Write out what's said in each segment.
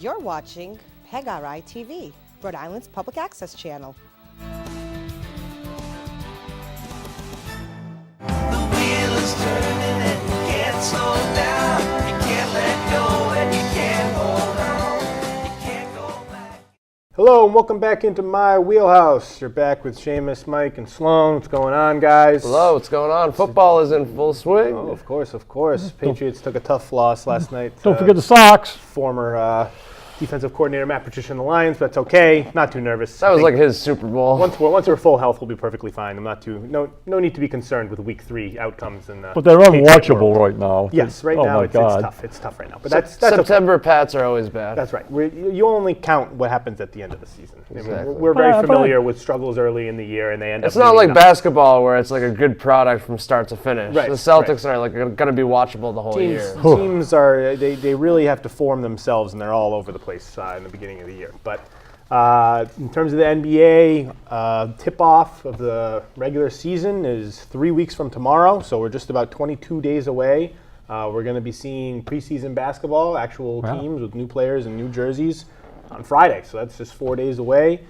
You're watching PEGRI TV, Rhode Island's public access channel. The wheel is turning and you can't slow down. You can't let go and you can't hold on. You can't go back. Hello and welcome back into my wheelhouse. You're back with Seamus, Mike, and Sloan. What's going on, guys? Hello, what's going on? Football is in full swing. Oh, of course. Patriots took a tough loss last night. Don't forget the Sox. Former defensive coordinator Matt Patricia and the Lions, but that's okay. Not too nervous. That was like his Super Bowl. Once we're full health, we'll be perfectly fine. No need to be concerned with Week 3 outcomes. But they're unwatchable right now. Yes, right now it's tough. It's tough right now. But that's September okay. Pats are always bad. That's right. You only count what happens at the end of the season. Exactly. I mean, we're very familiar with struggles early in the year, and they end up. It's not like basketball where it's like a good product from start to finish. Right, the Celtics are like going to be watchable the whole year. Teams are they really have to form themselves, and they're all over the place in the beginning of the year. But in terms of the NBA, tip-off of the regular season is 3 weeks from tomorrow, so we're just about 22 days away. We're going to be seeing preseason basketball, actual teams with new players and new jerseys on Friday, so that's just 4 days away.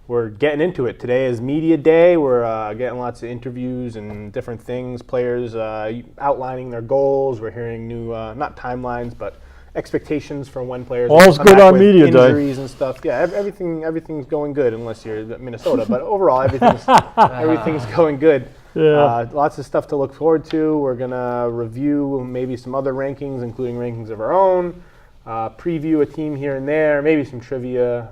We're getting into it. Today is media day. We're getting lots of interviews and different things, players outlining their goals. We're hearing new, not timelines, but expectations for when players all's good on media day. Injuries and stuff. Yeah, everything's going good unless you're Minnesota. But overall, everything's going good. Yeah. Lots of stuff to look forward to. We're gonna review maybe some other rankings, including rankings of our own. Preview a team here and there. Maybe some trivia.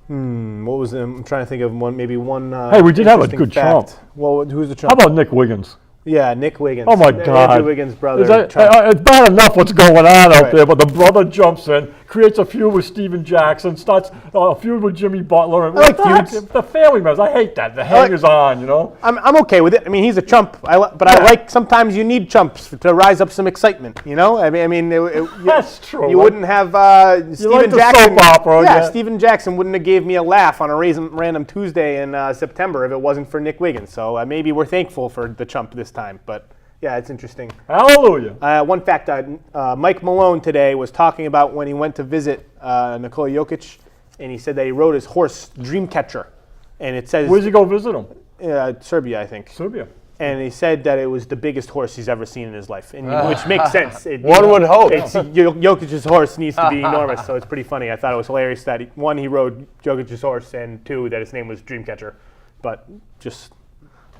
What was it? I'm trying to think of one. Maybe one. Hey, we did have a good fact. chump. Well, who's the chump? How about Nick Wiggins? Yeah, Nick Wiggins. Oh my God! Andrew Wiggins' brother. It's bad enough what's going on out there, but the brother jumps in, creates a feud with Steven Jackson, starts a feud with Jimmy Butler. And I like feuds. The family members. I hate that. The hangers on, you know. I'm okay with it. I mean, he's a chump. I like sometimes you need chumps to rise up some excitement. You know. I mean, that's true. You wouldn't have Steven Jackson. Soap opera, yeah, Steven Jackson wouldn't have gave me a laugh on a random Tuesday in September if it wasn't for Nick Wiggins. So maybe we're thankful for the chump this time, but. Yeah, it's interesting. Hallelujah. One fact, Mike Malone today was talking about when he went to visit Nikola Jokic, and he said that he rode his horse Dreamcatcher, and it says. Where'd you go visit him? Serbia, I think. Serbia. And he said that it was the biggest horse he's ever seen in his life, which makes sense. One would hope. Jokic's horse needs to be enormous, so it's pretty funny. I thought it was hilarious that he rode Jokic's horse, and two, that his name was Dreamcatcher. But just.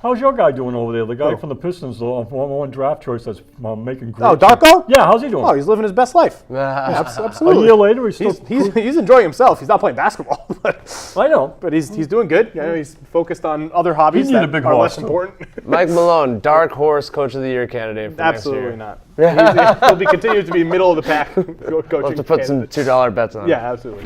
How's your guy doing over there? The guy from the Pistons, the one draft choice that's making great. Oh, Darko? Yeah, how's he doing? Oh, he's living his best life. Yeah, absolutely. A year later, he's enjoying himself. He's not playing basketball, but I know. But he's doing good. You know, he's focused on other hobbies that are less important. Mike Malone, dark horse coach of the year candidate for absolutely next year. Not. He'll be continuing to be middle of the pack coaching. We'll have to put some $2 bets on. Yeah, absolutely.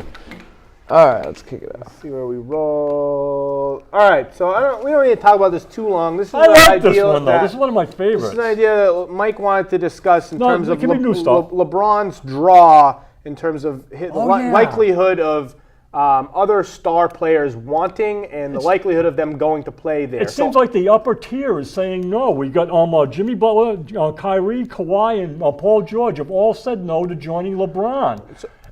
All right, let's kick it out. Let's see where we roll. All right, so we don't need to talk about this too long. This is I like this one, though. This is one of my favorites. This is an idea that Mike wanted to discuss in terms of LeBron's draw, in terms of likelihood of other star players wanting and the likelihood of them going to play there. It seems like the upper tier is saying no. We got Jimmy Butler, Kyrie, Kawhi, and Paul George have all said no to joining LeBron.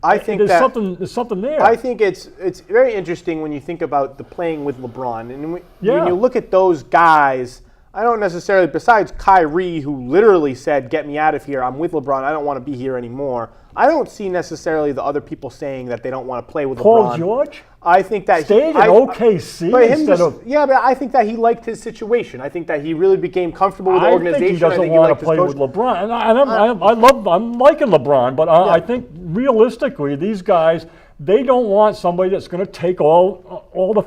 I think there's something there. I think it's very interesting when you think about the playing with LeBron, and when you look at those guys, I don't necessarily. Besides Kyrie, who literally said, "Get me out of here. I'm with LeBron. I don't want to be here anymore." I don't see necessarily the other people saying that they don't want to play with LeBron. Paul George? I think that stayed in OKC but I think that he liked his situation. I think that he really became comfortable with the organization. I think he doesn't want to play with LeBron. And I'm liking LeBron, but I think realistically, these guys, they don't want somebody that's going to take all the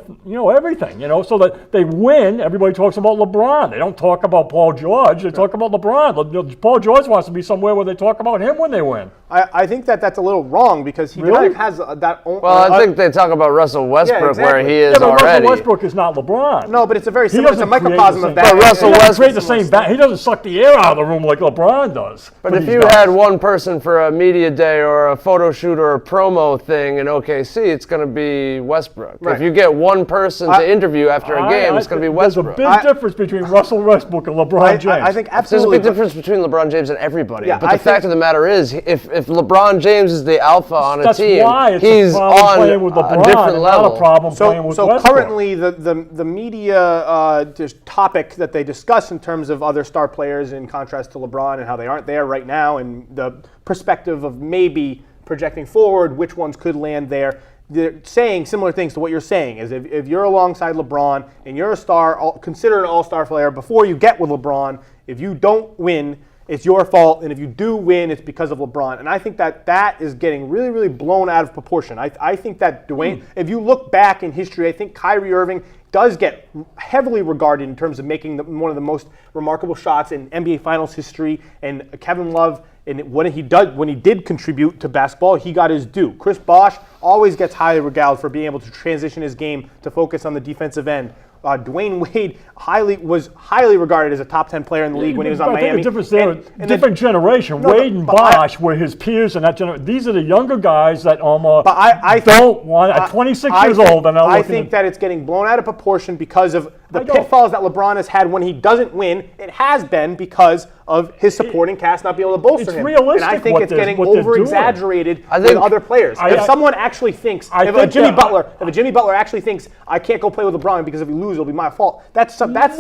everything, so that they win. Everybody talks about LeBron. They don't talk about Paul George. They talk about LeBron. Paul George wants to be somewhere where they talk about him when they win. I think that's a little wrong because he kind of has that own. Well, I think they talk about Russell Westbrook where he is but already. Russell Westbrook is not LeBron. No, but it's a very similar. It's a microcosm of that. But Russell Westbrook creates the same. He doesn't suck the air out of the room like LeBron does. But if you had one person for a media day or a photo shoot or a promo thing, in OKC, it's going to be Westbrook. Right. If you get one person to interview after a game, it's going to be Westbrook. There's a big difference between Russell Westbrook and LeBron James. I think There's a absolutely. big difference between LeBron James and everybody. Yeah, but I the fact of the matter is, if LeBron James is the alpha on a That's team, why it's he's a problem on playing with LeBron, a different and level. not a problem playing with Westbrook. Currently, the media topic that they discuss in terms of other star players in contrast to LeBron and how they aren't there right now, and the perspective of maybe projecting forward, which ones could land there. They're saying similar things to what you're saying. Is if you're alongside LeBron and you're a star, consider an all-star player before you get with LeBron. If you don't win, it's your fault, and if you do win, it's because of LeBron. And I think that is getting really, really blown out of proportion. I think that Dwayne, if you look back in history, I think Kyrie Irving does get heavily regarded in terms of making one of the most remarkable shots in NBA Finals history, and Kevin Love. And when he did contribute to basketball, he got his due. Chris Bosh always gets highly regaled for being able to transition his game to focus on the defensive end. Dwayne Wade was highly regarded as a top 10 player in the league when he was on Miami. I think the difference there, different generation. Wade and Bosh were his peers in that generation. These are the younger guys that don't want. At 26 years old, and I think that it's getting blown out of proportion because of the pitfalls that LeBron has had when he doesn't win. It has been because of his supporting cast not being able to bolster him. Realistic. And I think it's getting over-exaggerated with other players. If someone actually thinks, if a Jimmy Butler actually thinks, I can't go play with LeBron because if we lose, it'll be my fault. That's something that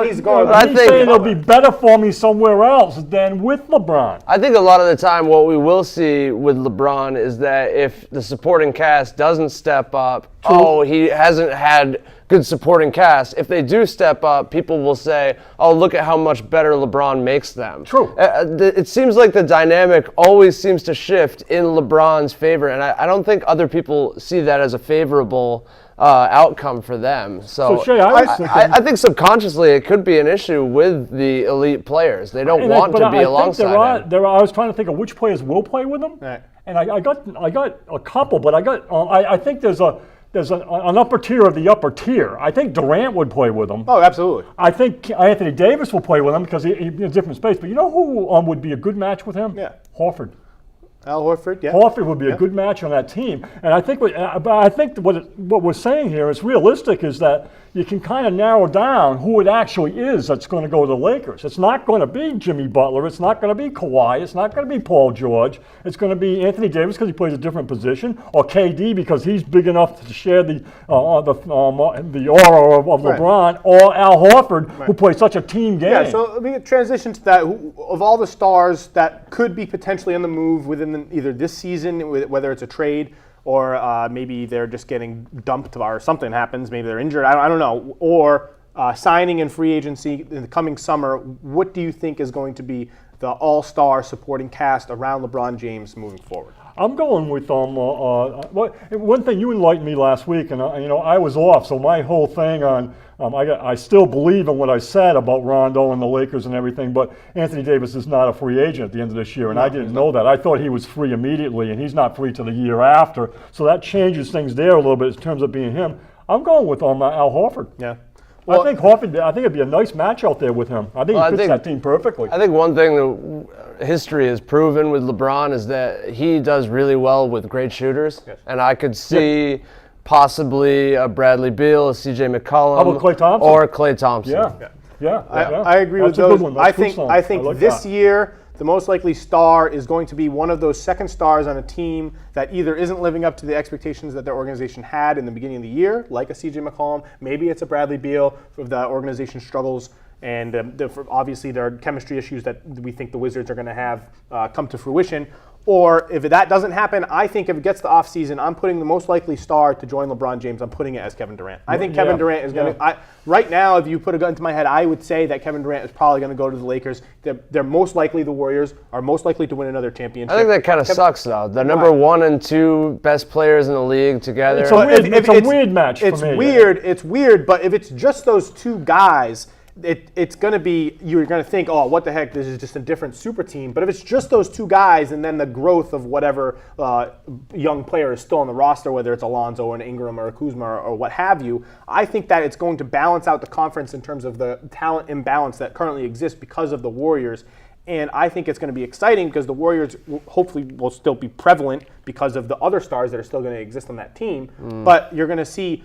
needs to go. He's saying it'll be better for me somewhere else than with LeBron. I think a lot of the time what we will see with LeBron is that if the supporting cast doesn't step up, he hasn't had good supporting cast. If they do step up, people will say, oh, look at how much better LeBron makes them. True. It seems like the dynamic always seems to shift in LeBron's favor, and I don't think other people see that as a favorable outcome for them. So Shay, I think subconsciously it could be an issue with the elite players. They don't want to be alongside him. I was trying to think of which players will play with him, right. And I got a couple, but I think there's an upper tier of the upper tier. I think Durant would play with him. Oh, absolutely. I think Anthony Davis will play with him because he's in a different space. But you know who would be a good match with him? Yeah. Horford. Al Horford, yeah. Horford would be a good match on that team. And I think what we're saying here is realistic is that you can kind of narrow down who it actually is that's going to go to the Lakers. It's not going to be Jimmy Butler. It's not going to be Kawhi. It's not going to be Paul George. It's going to be Anthony Davis because he plays a different position, or KD because he's big enough to share the aura of LeBron, or Al Horford who plays such a team game. Yeah, so let me transition to that. Of all the stars that could be potentially on the move within either this season, whether it's a trade or maybe they're just getting dumped or something happens, maybe they're injured, I don't know, or signing in free agency in the coming summer, what do you think is going to be the all-star supporting cast around LeBron James moving forward? I'm going with one thing you enlightened me last week, and I was off, so my whole thing on I still believe in what I said about Rondo and the Lakers and everything, but Anthony Davis is not a free agent at the end of this year, and I didn't know that. I thought he was free immediately, and he's not free till the year after, so that changes things there a little bit in terms of being him. I'm going with Al Horford. Yeah. Well, I think it'd be a nice match out there with him. I think he fits that team perfectly. I think one thing that history has proven with LeBron is that he does really well with great shooters. Yes. And I could see possibly a Bradley Beal, a CJ McCollum, how about Klay Thompson? Or Klay Thompson. Yeah. I agree with That's those. a good one. I think like this that. year the most likely star is going to be one of those second stars on a team that either isn't living up to the expectations that their organization had in the beginning of the year, like a CJ McCollum. Maybe it's a Bradley Beal if the organization struggles, and obviously there are chemistry issues that we think the Wizards are going to have come to fruition. Or if that doesn't happen, I think if it gets to the offseason, I'm putting the most likely star to join LeBron James. I'm putting it as Kevin Durant. I think Kevin Durant is going to right now, if you put a gun to my head, I would say that Kevin Durant is probably going to go to the Lakers. They're most likely, the Warriors are most likely to win another championship. I think that kind of sucks, though. The number 1 and 2 best players in the league together. It's a weird match for me. It's weird, but if it's just those two guys, it's going to be, you're going to think, oh, what the heck, this is just a different super team. But if it's just those two guys and then the growth of whatever young player is still on the roster, whether it's Alonzo or an Ingram or a Kuzma or what have you, I think that it's going to balance out the conference in terms of the talent imbalance that currently exists because of the Warriors. And I think it's going to be exciting because the Warriors hopefully will still be prevalent because of the other stars that are still going to exist on that team. But you're going to see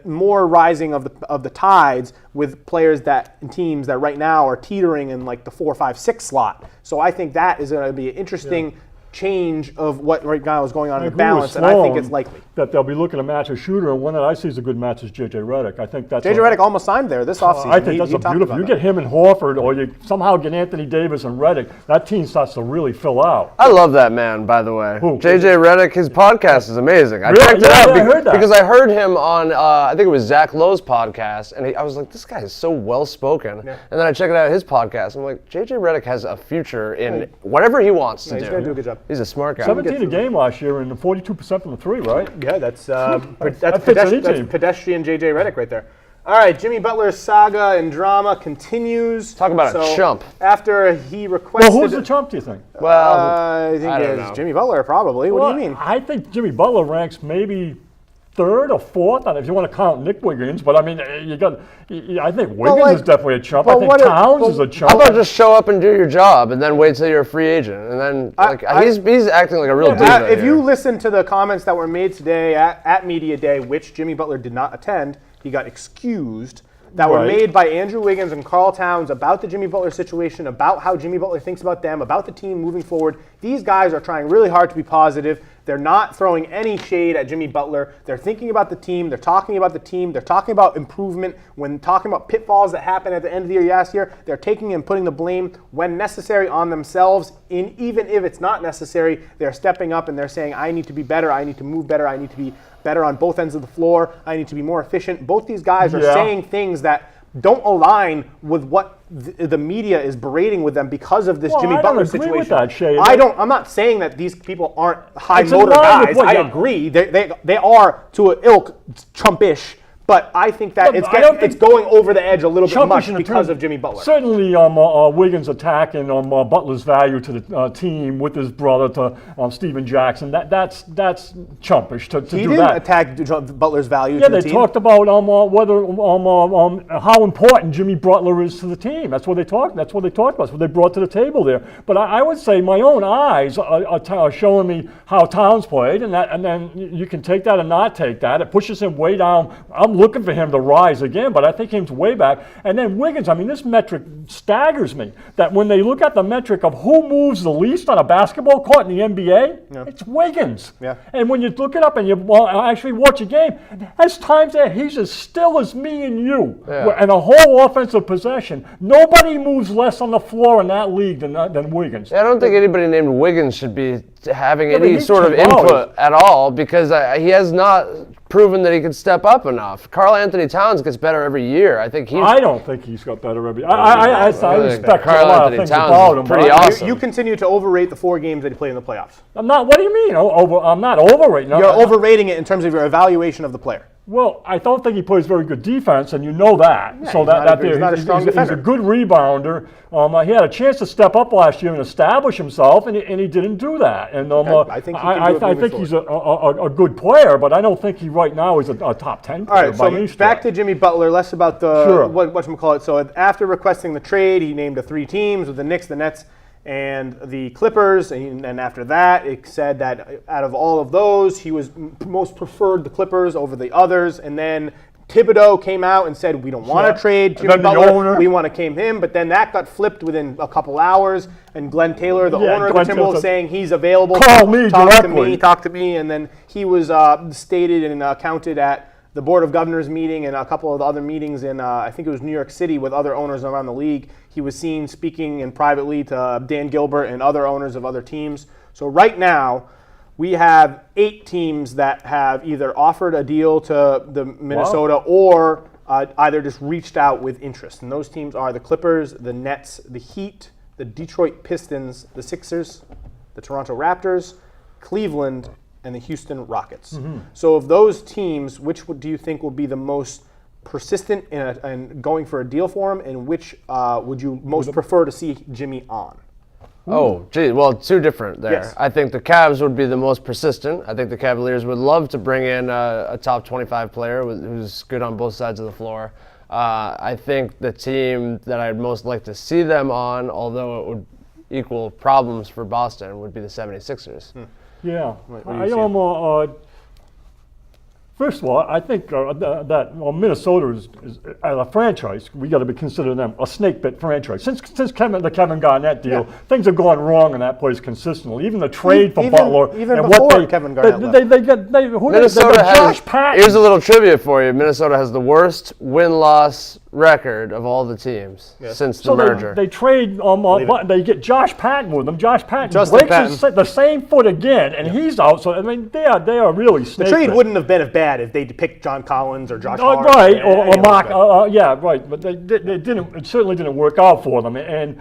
more rising of the tides with players and teams that right now are teetering in like the 4, 5, 6 slot. So I think that is going to be an interesting change of what right now is going on in the balance, and I think it's likely that they'll be looking to match a shooter, and one that I see is a good match is J.J. Redick. I think that's J.J. Redick almost signed there this offseason. I think that's a beautiful. You get him and Horford, or you somehow get Anthony Davis and Redick. That team starts to really fill out. I love that man, by the way. Who? J.J. Redick, his podcast is amazing. I Really? checked it Yeah, out I heard that. because I heard him on, I think it was Zach Lowe's podcast, and I was like, this guy is so well-spoken. Yeah. And then I checked out his podcast, and I'm like, J.J. Redick has a future in whatever he wants to He's do. going to do a good job. He's a smart guy. 17 a game last year and 42% from the three, right? Yeah, that's fits any team. pedestrian J.J. Redick right there. All right, Jimmy Butler's saga and drama continues. Talk about a chump. After he requested... Well, who's the chump, do you think? Well, I think I don't it's know. Jimmy Butler, probably. What do you mean? I think Jimmy Butler ranks maybe third or fourth, if you want to count Nick Wiggins. But I mean, I think Wiggins is definitely a chump. I think Towns is a chump. How about just show up and do your job, and then wait till you're a free agent, and then he's acting like a real diva If you here. listen to the comments that were made today at Media Day, which Jimmy Butler did not attend, he got excused, that were made by Andrew Wiggins and Karl Towns about the Jimmy Butler situation, about how Jimmy Butler thinks about them, about the team moving forward. These guys are trying really hard to be positive. They're not throwing any shade at Jimmy Butler. They're thinking about the team. They're talking about the team. They're talking about improvement. When talking about pitfalls that happened at the end of the year last year, they're taking and putting the blame when necessary on themselves. Even if it's not necessary, they're stepping up and they're saying, I need to be better. I need to move better. I need to be better on both ends of the floor. I need to be more efficient. Both these guys are saying things that don't align with what the media is berating with them because of this Jimmy Butler situation. With that, Shay. I'm not saying that these people aren't high It's in motor line with guys. what I you- agree. They are to an ilk chumpish, but I think that But I don't it's think going over the edge a little bit much Chumpish in because terms- of Jimmy Butler. Certainly, Wiggins attacking Butler's value to the team with his brother to Stephen Jackson. That's chumpish to He do didn't that. attack Butler's value Yeah, to the they team. talked about whether how important Jimmy Butler is to the team. That's what they talked. That's what they talked about. That's what they brought to the table there. But I would say my own eyes are showing me how Towns played, and then you can take that and not take that. It pushes him way down. I'm looking for him to rise again, but I think he's way back. And then Wiggins. I mean, this metric staggers me. That when they look at the metric of who moves the least on a basketball court in the NBA, it's Wiggins. Yeah. And when you look it up and you actually watch a game, there's times that he's as still as me and you. Yeah. And a whole offensive possession. Nobody moves less on the floor in that league than Wiggins. I don't think anybody named Wiggins should be having but any he's sort of too low. input at all because he has not proven that he can step up enough. Karl Anthony Towns gets better every year. I don't think he's got better every. I respect Karl a lot Anthony of things Towns about is him. pretty but awesome. You continue to overrate the 4 games that he played in the playoffs. I'm not. What do you mean? I'm not overrating. You're overrating it in terms of your evaluation of the player. Well, I don't think he plays very good defense, and you know that. Yeah, so he's that not a- there, he's not a strong he's a defender. good rebounder. He had a chance to step up last year and establish himself, and he didn't do that. And I think he can do it I moving think he's a good player, but I don't think he right now is a top 10 All player right, by so any back to stretch. Jimmy Butler, less about the Sure. whatchamacallit. So after requesting the trade, he named the 3 teams with the Knicks, the Nets, and the Clippers. And after that, it said that out of all of those, he was most preferred the Clippers over the others. And then Thibodeau came out and said, we don't want to trade And Jimmy then the Butler. owner- We want to keep him. But then that got flipped within a couple hours. And Glenn Taylor, the owner of Glenn the Taylor Timberwolves, said, saying he's available. "Call me directly." Talk to me. And then he was stated and counted at the Board of Governors meeting and a couple of the other meetings in, I think it was New York City with other owners around the league. He was seen speaking and privately to Dan Gilbert and other owners of other teams. So right now, we have 8 teams that have either offered a deal to the Minnesota or either just reached out with interest. And those teams are the Clippers, the Nets, the Heat, the Detroit Pistons, the Sixers, the Toronto Raptors, Cleveland, and the Houston Rockets. So of those teams, which do you think will be the most persistent in going for a deal for him, and which would you most prefer to see Jimmy on? Oh, gee, well, 2 different there. Yes. I think the Cavs would be the most persistent. I think the Cavaliers would love to bring in a top 25 player who's good on both sides of the floor. I think the team that I'd most like to see them on, although it would equal problems for Boston would be the 76ers. Yeah. What do you see? First of all, I think that Minnesota is as a franchise, we got to be considering them a snake bit franchise. Since the Kevin Garnett deal, things have gone wrong in that place consistently. Even the trade for Butler, even and before what they, Kevin Garnett left. Minnesota has, Josh Patton. here's a little trivia for you. Minnesota has the worst win-loss record of all the teams since the merger. They trade, they get Josh Patton with them. Josh Patton Justin breaks the same foot again, and he's out. So, I mean, they are really snake The trade bit. wouldn't have been as bad if they picked John Collins or Josh Hart. Right, or Mark, right. But they didn't. It certainly didn't work out for them. And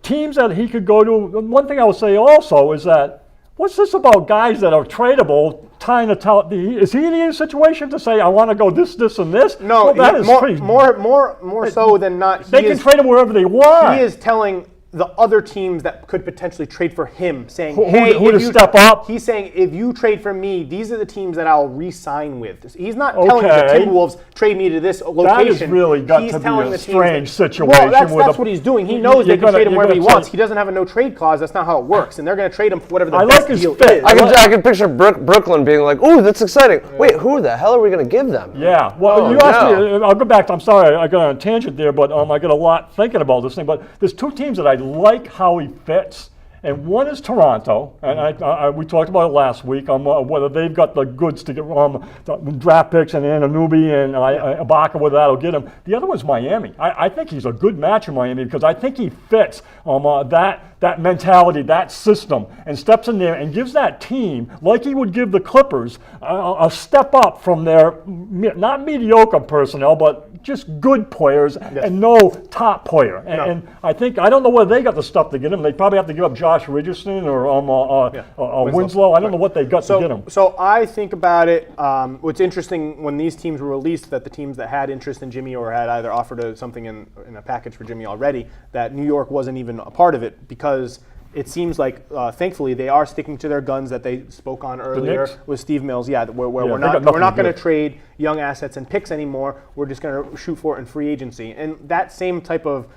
teams that he could go to. One thing I would say also is that what's this about guys that are tradable? Trying to tell, is he in a situation to say I want to go this, and this? No, well, that is more so than not. They can trade him wherever they want. He is telling the other teams that could potentially trade for him, saying, who to step up? He's saying, if you trade for me, these are the teams that I'll re-sign with. He's not telling the Timberwolves, trade me to this location. That has really got He's to be telling a the strange situation. Well, that's what he's doing. He knows they can trade him wherever he wants. Say, he doesn't have a no-trade clause. That's not how it works. And they're going to trade him for whatever the I best like his deal fit. is. I can picture Brooklyn being like, ooh, that's exciting. Wait, who the hell are we going to give them? Yeah, well, you asked me, I'll go back, I'm sorry, I got on a tangent there, but I got a lot thinking about this thing, but there's two teams that I like how he fits, and one is Toronto, and we talked about it last week, whether they've got the goods to get the draft picks and Anunoby and Ibaka, whether that'll get him. The other one's Miami. I think he's a good match in Miami because I think he fits that mentality, that system, and steps in there and gives that team, like he would give the Clippers, a step up from their not mediocre personnel, but just good players and no top player. And I don't know whether they got the stuff to get him. They probably have to give up Josh Richardson or Winslow. I don't know what they got to get him. So I think about it. What's interesting when these teams were released, that the teams that had interest in Jimmy or had either offered something in a package for Jimmy already, that New York wasn't even a part of it because it seems like, thankfully, they are sticking to their guns that they spoke on earlier with Steve Mills. Yeah, where we're not going to trade young assets and picks anymore. We're just going to shoot for it in free agency. And that same type of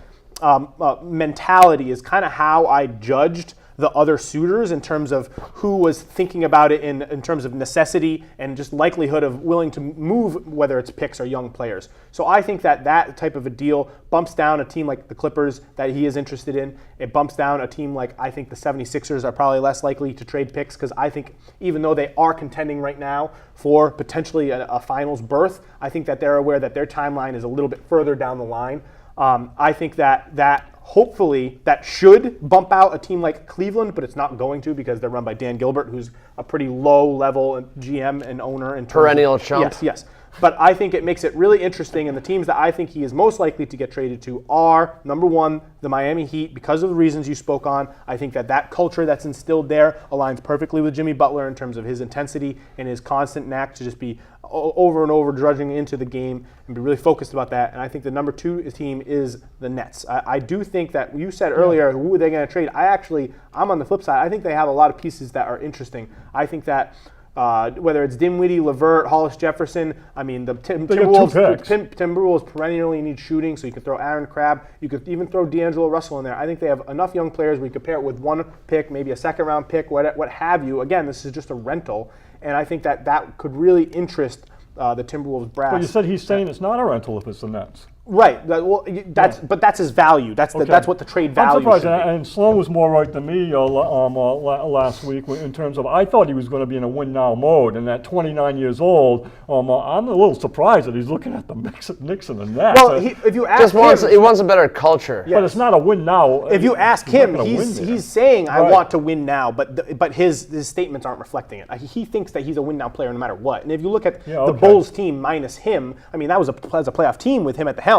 mentality is kind of how I judged the other suitors in terms of who was thinking about it in terms of necessity and just likelihood of willing to move, whether it's picks or young players. So I think that type of a deal bumps down a team like the Clippers that he is interested in. It bumps down a team like, I think the 76ers are probably less likely to trade picks because I think even though they are contending right now for potentially a finals berth, I think that they're aware that their timeline is a little bit further down the line. I think that hopefully that should bump out a team like Cleveland, but it's not going to because they're run by Dan Gilbert, who's a pretty low-level GM and owner. In Perennial chump. Yes. But I think it makes it really interesting, and the teams that I think he is most likely to get traded to are, number one, the Miami Heat, because of the reasons you spoke on. I think that culture that's instilled there aligns perfectly with Jimmy Butler in terms of his intensity and his constant knack to just be over and over drudging into the game and be really focused about that. And I think the number two team is the Nets. I do think that you said earlier, who are they going to trade? I'm on the flip side. I think they have a lot of pieces that are interesting. I think that whether it's Dinwiddie, LeVert, Hollis Jefferson, I mean, the Timberwolves perennially need shooting, so you could throw Aaron Crabb. You could even throw D'Angelo Russell in there. I think they have enough young players where you could pair it with one pick, maybe a second-round pick, what have you. Again, this is just a rental, and I think that could really interest the Timberwolves brass. But you said he's saying it's not a rental if it's the Nets. Right. But that's his value. That's what the trade value I'm surprised, should be. And Sloan was more right than me last week in terms of I thought he was going to be in a win-now mode, and at 29 years old, I'm a little surprised that he's looking at the Knicks and the Nets. Well, if you ask he wants a better culture. But it's not a win now. If you ask him, he's saying I want to win now, but his statements aren't reflecting it. He thinks that he's a win now player no matter what. And if you look at the Bulls team minus him, I mean that was a playoff team with him at the helm.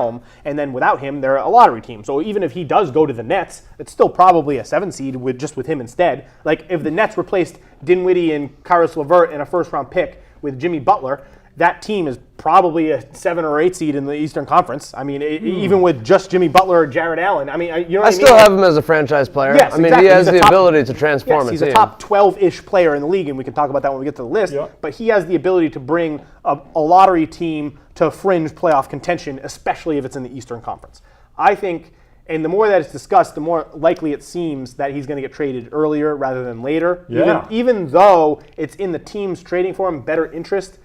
And then without him, they're a lottery team. So even if he does go to the Nets, it's still probably a 7 seed with him instead. Like if the Nets replaced Dinwiddie and Caris LeVert in a first-round pick with Jimmy Butler, that team is probably a 7 or 8 seed in the Eastern Conference. I mean, even with just Jimmy Butler or Jared Allen. I mean, you know what I mean? I still have him as a franchise player. Yes, I mean, exactly. he has the ability to transform a team. He's a top 12-ish player in the league, and we can talk about that when we get to the list. Yeah. But he has the ability to bring a lottery team to fringe playoff contention, especially if it's in the Eastern Conference. I think And the more that it's discussed, the more likely it seems that he's going to get traded earlier rather than later. Yeah. Even though it's in the team's trading for him better interest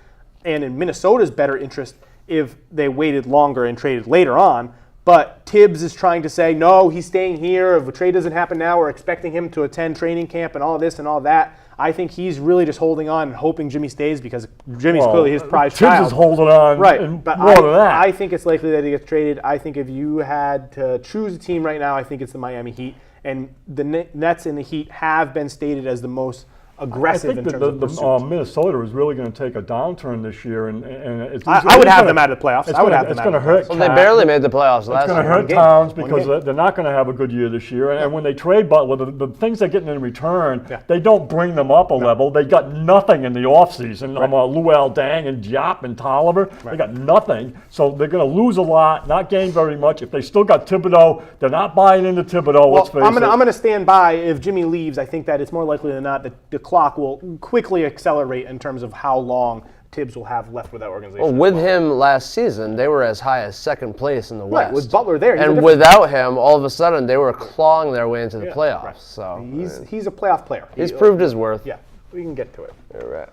and in Minnesota's better interest if they waited longer and traded later on. But Tibbs is trying to say, no, he's staying here. If a trade doesn't happen now, we're expecting him to attend training camp and all this and all that. I think he's really just holding on and hoping Jimmy stays because Jimmy's clearly his prized child. Tibbs is holding on. Right, And but more than that. I think it's likely that he gets traded. I think if you had to choose a team right now, I think it's the Miami Heat. And the Nets and the Heat have been stated as the most aggressive I think in terms of pursuit. Minnesota is really going to take a downturn this year, and it's. I would have them out of the playoffs. I would have them It's out going to of the hurt. Well, they barely made the playoffs last It's going to year. hurt game. Towns One because game. they're not going to have a good year this year. And when they trade Butler, the things they're getting in return, Yeah. they don't bring them up a level. They got nothing in the offseason. Luol Deng and Diop and Tolliver, they got nothing. So they're going to lose a lot, not gain very much. If they still got Thibodeau, they're not buying into Thibodeau. Let's face I'm it. going to stand by. If Jimmy leaves, I think that it's more likely than not that the clock will quickly accelerate in terms of how long Tibbs will have left with that organization. Well, with him last season, they were as high as second place in the West. Right, with Butler there. he's a And different- without him, all of a sudden, they were clawing their way into the playoffs. right. So he's a playoff player. he's proved his worth. Yeah, we can get to it. You're right.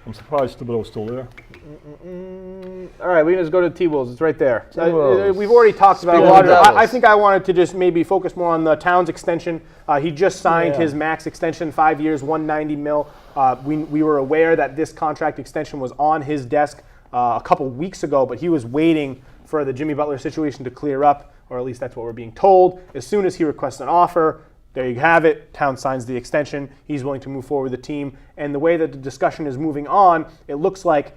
I'm surprised Thibodeau's still there. All right, we can just go to T-Wolves. It's right there. T-Wolves. We've already talked about Speaking a lot of of it. Devils. I think I wanted to just maybe focus more on the Towns extension. He just signed his max extension, 5 years, $190 million. We were aware that this contract extension was on his desk a couple weeks ago, but he was waiting for the Jimmy Butler situation to clear up, or at least that's what we're being told. As soon as he requests an offer, there you have it. Towns signs the extension. He's willing to move forward with the team. And the way that the discussion is moving on, it looks like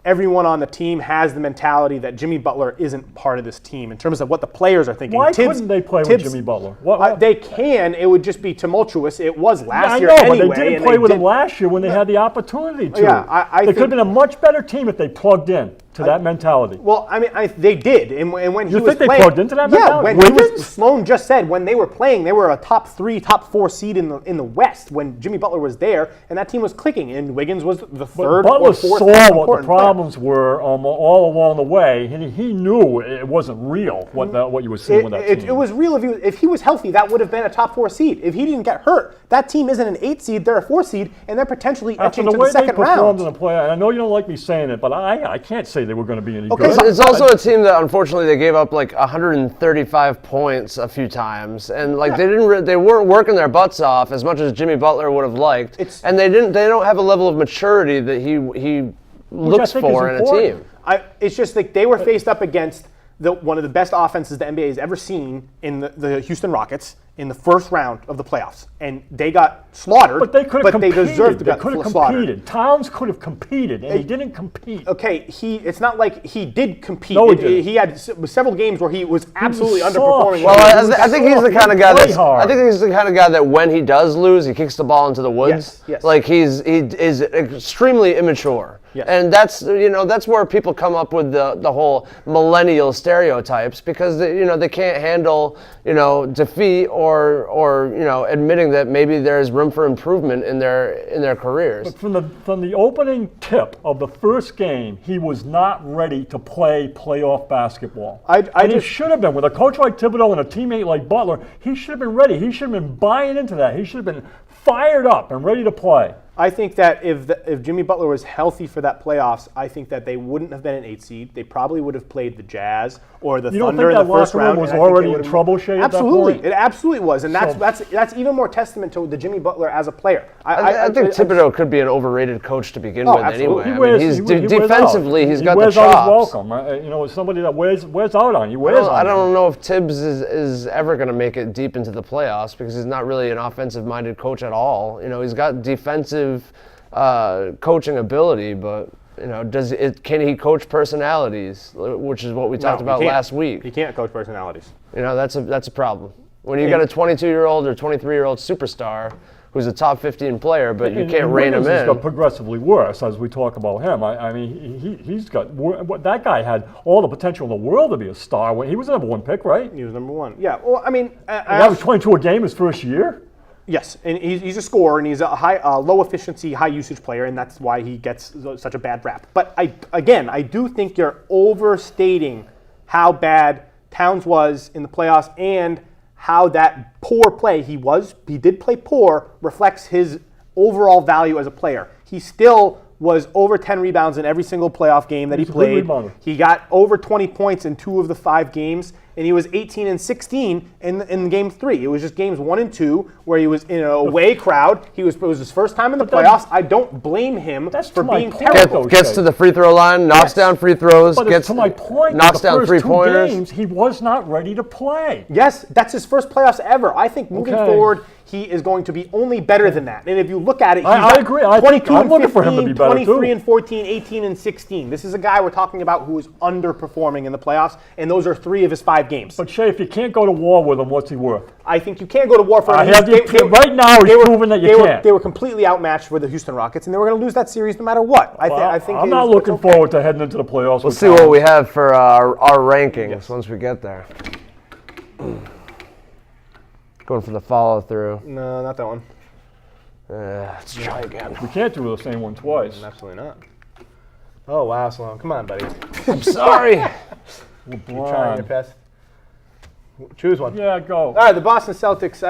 everyone on the team has the mentality that Jimmy Butler isn't part of this team in terms of what the players are thinking. Why couldn't they play with Jimmy Butler? They can. It would just be tumultuous. It was last I year know, anyway. but they didn't and play with did- him last year when they had the opportunity to. Yeah, I they think- could have been a much better team if they plugged in to that mentality. Well, I mean, they did, and when he You was think they playing, plugged into that yeah, mentality? when he was, Wiggins? Sloan just said when they were playing, they were a top 3, top 4 seed in the West when Jimmy Butler was there, and that team was clicking, and Wiggins was the But third Butler or fourth saw most what the important player. problems were all along the way, and he knew it wasn't real what you were seeing with that team. It was real. If he was healthy, that would have been a top 4 seed. If he didn't get hurt, that team isn't an 8 seed; they're a 4 seed, and they're potentially After etching the to way the they second performed in round. the play, I know you don't like me saying it, but I can't say they were going to be any Okay, good. It's also a team that unfortunately they gave up like 135 points a few times, and like they weren't working their butts off as much as Jimmy Butler would have liked, and they don't have a level of maturity that he looks think is for in a important. team. It's just like they were faced up against one of the best offenses the NBA has ever seen in the Houston Rockets in the first round of the playoffs, and they got slaughtered. But they could have competed. They deserved to They get could have slaughtered. competed. Towns could have competed, and he didn't compete. Okay, it's not like he did compete. No, he didn't. He had several games where he was absolutely soft. underperforming. Well, I think he's the kind of guy Play that hard. I think he's the kind of guy that when he does lose, he kicks the ball into the woods. Yes. Like he is extremely immature. Yes. And that's where people come up with the whole millennial stereotypes because they can't handle defeat or admitting that maybe there's room for improvement in their careers. But from the opening tip of the first game, he was not ready to play playoff basketball. He should have been. With a coach like Thibodeau and a teammate like Butler, he should have been ready. He should have been buying into that. He should have been fired up and ready to play. I think that if Jimmy Butler was healthy for that playoffs, I think that they wouldn't have been an 8 seed. They probably would have played the Jazz or the You don't Thunder think in the that first locker room round. was and I think already they in would've- trouble, Shea, at that Absolutely, point? it absolutely was, and So- that's even more testament to the Jimmy Butler as a player. I think Thibodeau could be an overrated coach to begin with absolutely. anyway. He Defensively, wears he's got the out his chops. welcome. As somebody that wears out on you. Wears I on don't you. know if Tibbs is ever going to make it deep into the playoffs because he's not really an offensive-minded coach at all. He's got defensive coaching ability, but can he coach personalities, which is what we talked about last week. He can't coach personalities. That's a problem. When you got a 22-year-old or 23-year-old superstar who's a top 15 player, but you can't rein him Wiggins has got in. progressively worse as we talk about him. I mean, he's got that guy had all the potential in the world to be a star. He was the number 1 pick, right? He was number 1. Yeah. Well, I mean, He averaged 22 a game his first year. yes, and he's a scorer, and he's a low efficiency, high usage player, and that's why he gets such a bad rap. But I do think you're overstating how bad Towns was in the playoffs and how that poor play he did play poor reflects his overall value as a player. He still was over 10 rebounds in every single playoff game that he played. He got over 20 points in 2 of the 5 games, and he was 18 and 16 in game 3. It was just games 1 and 2 where he was in an away crowd. It was his first time in the playoffs. I don't blame him for being terrible. Gets to the free throw line, knocks down free throws, But to my point, knocks the down first 3-pointers. 2 games, he was not ready to play. Yes, that's his first playoffs ever. I think moving forward, he is going to be only better than that. And if you look at it, he's I agree. 22 I'm and looking 15, for him to be better 23 too. and 14, 18 and 16. This is a guy we're talking about who is underperforming in the playoffs, and those are 3 of his 5 games. But Shay, if you can't go to war with him, what's he worth? I think you can't go to war for him. Right now, he's proven that you can't. They were completely outmatched for the Houston Rockets, and they were going to lose that series no matter what. I think I'm not looking forward to heading into the playoffs. We'll see what we have for our rankings once we get there. Going for the follow through. No, not that one. Let's try again. We can't do the same one twice. Absolutely not. Oh, wow, Sloan. Come on, buddy. I'm sorry. You're trying your best. Choose one. Yeah, go. All right, the Boston Celtics.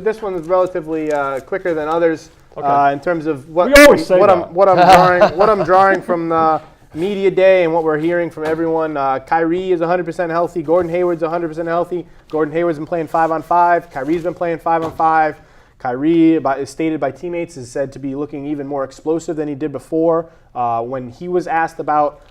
This one is relatively quicker than others in terms of what I'm drawing from the media day and what we're hearing from everyone. Kyrie is 100% healthy. Gordon Hayward's 100% healthy. Gordon Hayward's been playing 5-on-5. Kyrie's been playing 5-on-5. Kyrie, is stated by teammates, is said to be looking even more explosive than he did before. When he was asked about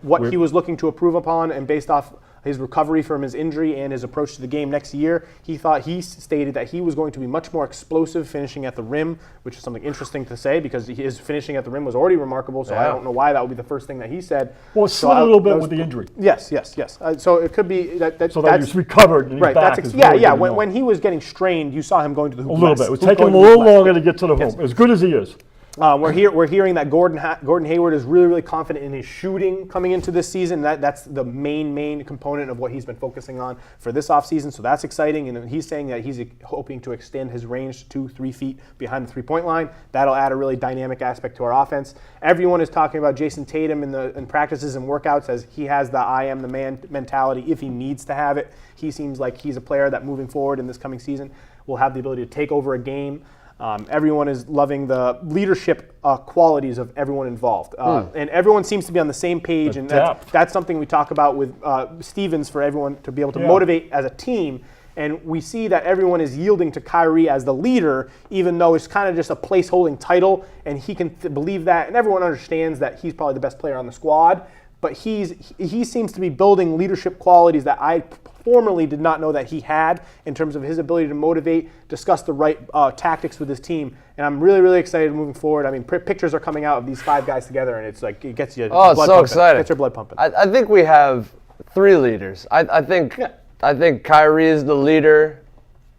what he was looking to improve upon, and based off his recovery from his injury and his approach to the game next year, he stated that he was going to be much more explosive finishing at the rim, which is something interesting to say because his finishing at the rim was already remarkable, so I don't know why that would be the first thing that he said. Well, it slid a little bit with the injury. Yes. So it could be that so that he's recovered and he's back. When he was getting strained, you saw him going to the hoop a little less. bit. It was taking him a little longer to get to the hoop, as good as he is. We're hearing that Gordon Hayward is really, really confident in his shooting coming into this season. That's the main component of what he's been focusing on for this offseason, so that's exciting. And he's saying that he's hoping to extend his range to 2-3 feet behind the three-point line. That'll add a really dynamic aspect to our offense. Everyone is talking about Jason Tatum in practices and workouts as he has the I am the man mentality if he needs to have it. He seems like he's a player that moving forward in this coming season will have the ability to take over a game. Everyone is loving the leadership qualities of everyone involved. And everyone seems to be on the same page. And that's something we talk about with Stevens for everyone to be able to motivate as a team. And we see that everyone is yielding to Kyrie as the leader, even though it's kind of just a place-holding title. And he can believe that. And everyone understands that he's probably the best player on the squad. But he seems to be building leadership qualities that I formerly did not know that he had in terms of his ability to motivate, discuss the right tactics with his team. And I'm really, really excited moving forward. I mean, pictures are coming out of these 5 guys together, and it's like it gets you blood it's so pumping. exciting. Gets your blood pumping. I think we have 3 leaders. I think Kyrie is the leader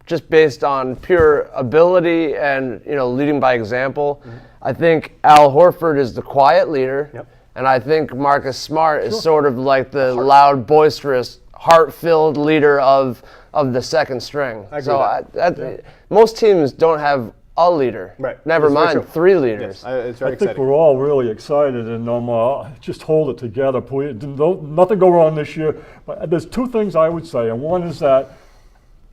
just based on pure ability and leading by example. Mm-hmm. I think Al Horford is the quiet leader. Yep. And I think Marcus Smart is sort of like the loud, boisterous, heart-filled leader of the second string. Most teams don't have a leader. Right. Never mind 3 leaders. Yes. It's very exciting. I think we're all really excited, and just hold it together. Please. Nothing go wrong this year. But there's 2 things I would say, and one is that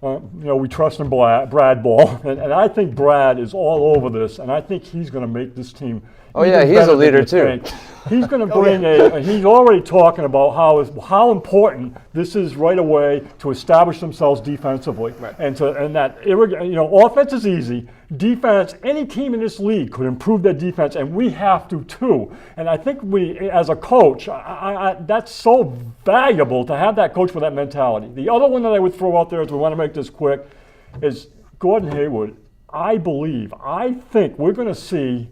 we trust in Brad Ball, and I think Brad is all over this, and I think he's going to make this team. Oh yeah, he's a leader too. He's going to bring he's already talking about how important this is right away to establish themselves defensively, and that offense is easy. Defense, any team in this league could improve their defense, and we have to too. And I think we, as a coach, that's so valuable to have that coach with that mentality. The other one that I would throw out there, as we want to make this quick, is Gordon Hayward. I think we're going to see,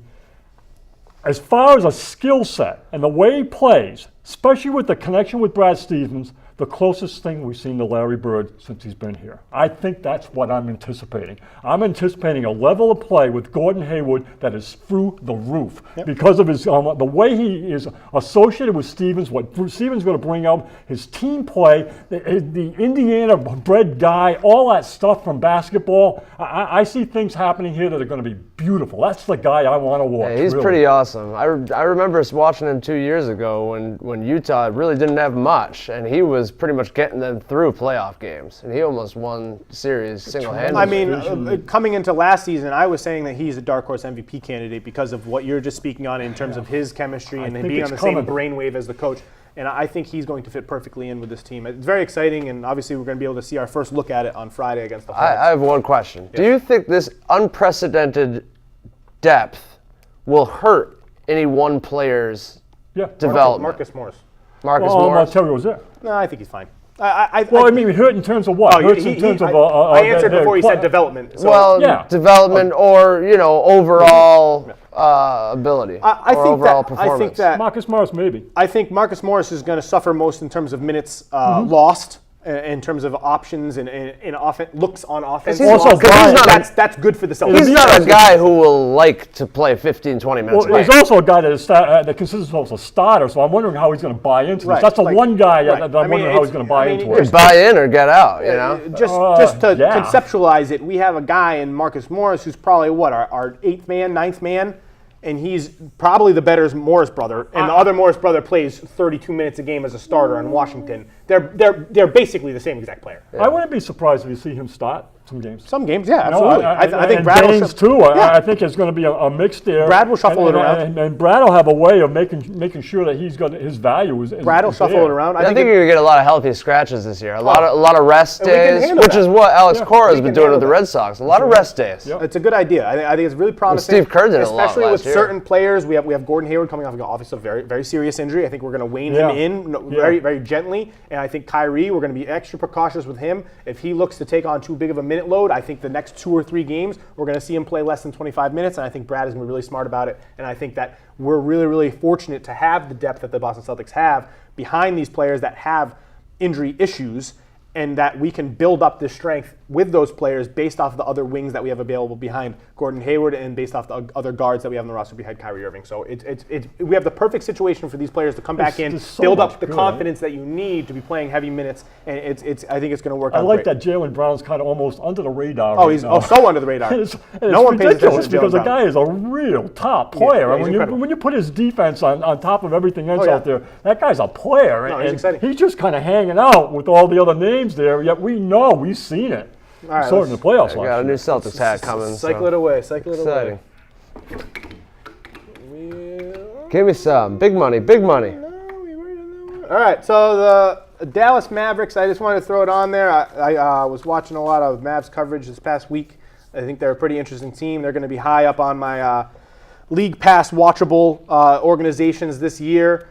as far as a skill set and the way he plays, especially with the connection with Brad Stevens, the closest thing we've seen to Larry Bird since he's been here. I think that's what I'm anticipating. I'm anticipating a level of play with Gordon Hayward that is through the roof because of his the way he is associated with Stevens, what Stevens is going to bring out, his team play, the Indiana-bred guy, all that stuff from basketball. I see things happening here that are going to be beautiful. That's the guy I want to watch. Yeah, he's pretty awesome. I remember us watching him 2 years ago when Utah really didn't have much, and he was was pretty much getting them through playoff games, and he almost won the series single-handedly. I mean, coming into last season, I was saying that he's a dark horse MVP candidate because of what you're just speaking on in terms of his chemistry and think being it's on the same coming. brainwave as the coach. And I think he's going to fit perfectly in with this team. It's very exciting, and obviously we're going to be able to see our first look at it on Friday against the Mavs. I have one question. Do you think this unprecedented depth will hurt any one player's development? Marcus Morris. Marcus Well, Morris? Terry was there. No, I think he's fine. Well, I mean, hurt in terms of what? Oh, Hurts in terms of. I answered before he said development. So well, Yeah. development or overall ability I or think overall that, performance. I think that Marcus Morris, maybe. I think Marcus Morris is going to suffer most in terms of minutes lost, in terms of options and in looks on offense. He's also- lost. 'cause he's not that's good for the Celtics. He's not a guy who will like to play 15, 20 minutes. Well, he's also a guy that considers himself a starter, so I'm wondering how he's going to buy into Right, this. That's the like- one guy right. that I I'm mean, wondering how he's going to buy into it. buy in or get out, you know? Just to yeah. conceptualize it, we have a guy in Marcus Morris who's probably our eighth man, ninth man, and he's probably the better Morris brother, and the other Morris brother plays 32 minutes a game as a starter in Washington. They're basically the same exact player. I wouldn't be surprised if you see him start some games. Some games, yeah, You know, absolutely. I think and Brad will James sh- too. Yeah. I think it's going to be a mix there. Brad will shuffle it around. and Brad will have a way of making sure that he's got his value is. Brad will is shuffle there. it around. I think you're gonna get a lot of healthy scratches this year. A lot of rest and we can days, handle which that. is what Alex Cora has we been can doing handle with the that. Red Sox. A lot of rest days. Yep. It's a good idea. I think it's really promising. Steve Kerr did it a lot especially last with year. certain players. We have Gordon Hayward coming off of obviously a very very serious injury. I think we're going to wane Yeah. him in Yeah. very very gently. And I think Kyrie, we're going to be extra precautious with him. If he looks to take on too big of a minute load, I think the next 2 or 3 games we're going to see him play less than 25 minutes. And I think Brad is going to be really smart about it. And I think that we're really really fortunate to have the depth that the Boston Celtics have behind these players that have injury issues, and that we can build up this strength with those players based off the other wings that we have available behind Gordon Hayward and based off the other guards that we have on the roster behind Kyrie Irving. So we have the perfect situation for these players to come back in, there's so build much up the good, confidence that you need to be playing heavy minutes, and I think it's going to work I out like great. that Jaylen Brown's kind of almost under the radar. Oh, right he's now. so under the radar. It's No one pays attention ridiculous to Jaylen because the Brown. guy is a real top player. yeah, And he's incredible. when you put his defense on top of everything else yeah. out there, that guy's a player. No, he's and exciting. he's just kind of hanging out with all the other names there. Yet we've seen it. All right, We saw it in the playoffs We last got a year. new Celtics hat coming. Cycle it away. Cycle it Exciting. away. Give me some. Big money, big money. All right, so the Dallas Mavericks, I just wanted to throw it on there. I was watching a lot of Mavs coverage this past week. I think they're a pretty interesting team. They're going to be high up on my League Pass watchable organizations this year.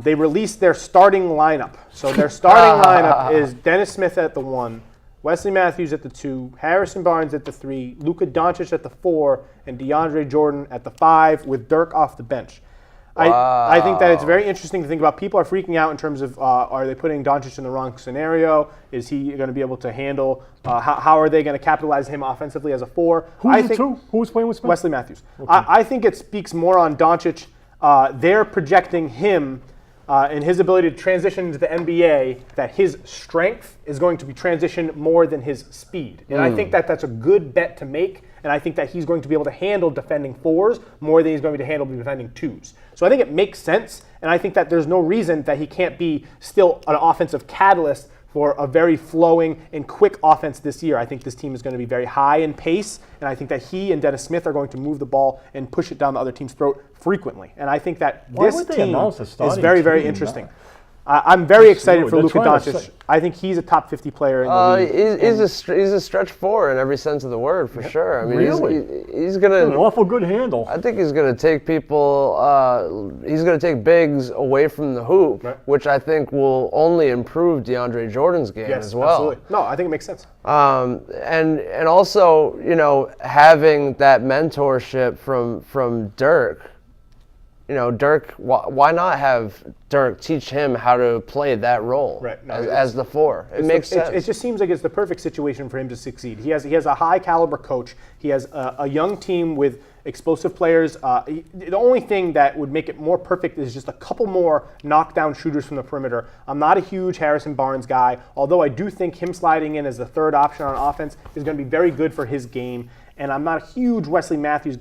They released their starting lineup. So their starting lineup is Dennis Smith at the 1, Wesley Matthews at the 2, Harrison Barnes at the 3, Luka Doncic at the 4, and DeAndre Jordan at the 5 with Dirk off the bench. I think that it's very interesting to think about. People are freaking out in terms of are they putting Doncic in the wrong scenario? Is he going to be able to handle? How are they going to capitalize him offensively as a 4? Who's the 2? Who's playing with Smith? Wesley Matthews. I think it speaks more on Doncic. They're projecting him and his ability to transition into the NBA, that his strength is going to be transitioned more than his speed. And I think that that's a good bet to make. And I think that he's going to be able to handle defending 4s more than he's going to handle defending 2s. So I think it makes sense. And I think that there's no reason that he can't be still an offensive catalyst for a very flowing and quick offense this year. I think this team is going to be very high in pace, and I think that he and Dennis Smith are going to move the ball and push it down the other team's throat frequently. And I think that Why this would they team announce a is starting very, very team, interesting. man? I'm very excited for They're Luka trying to Doncic. say- I think he's a top 50 player in the league. He's a stretch 4 in every sense of the word, for sure. I mean, Really? he's An gonna. awful good handle. I think he's gonna take people. He's gonna take bigs away from the hoop, Right. which I think will only improve DeAndre Jordan's game Yes, as well. absolutely. No, I think it makes sense. And also, having that mentorship from Dirk. Dirk. Why not have Dirk teach him how to play that role Right. No, as the 4? It makes sense. It just seems like it's the perfect situation for him to succeed. He has a high caliber coach. He has a young team with explosive players. The only thing that would make it more perfect is just a couple more knockdown shooters from the perimeter. I'm not a huge Harrison Barnes guy, although I do think him sliding in as the third option on offense is going to be very good for his game. And I'm not a huge Wesley Matthews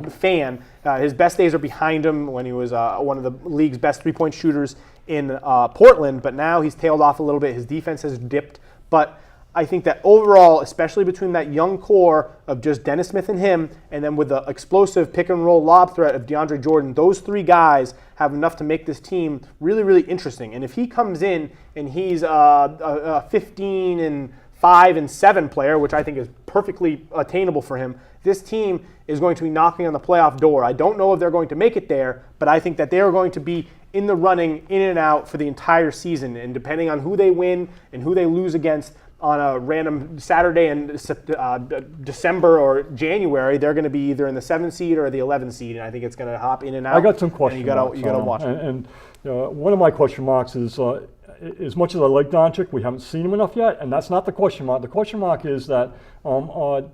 fan. His best days are behind him when he was one of the league's best three-point shooters in Portland, but now he's tailed off a little bit. His defense has dipped, but I think that overall, especially between that young core of just Dennis Smith and him, and then with the explosive pick and roll lob threat of DeAndre Jordan, those three guys have enough to make this team really, really interesting. And if he comes in and he's a 15-5-7 player, which I think is perfectly attainable for him, this team is going to be knocking on the playoff door. I don't know if they're going to make it there, but I think that they are going to be in the running, in and out for the entire season. And depending on who they win and who they lose against on a random Saturday in December or January, they're going to be either in the 7th seed or the 11th seed, and I think it's going to hop in and out. I got some question marks. You got to watch it. And one of my question marks is, as much as I like Doncic, we haven't seen him enough yet, and that's not the question mark. The question mark is that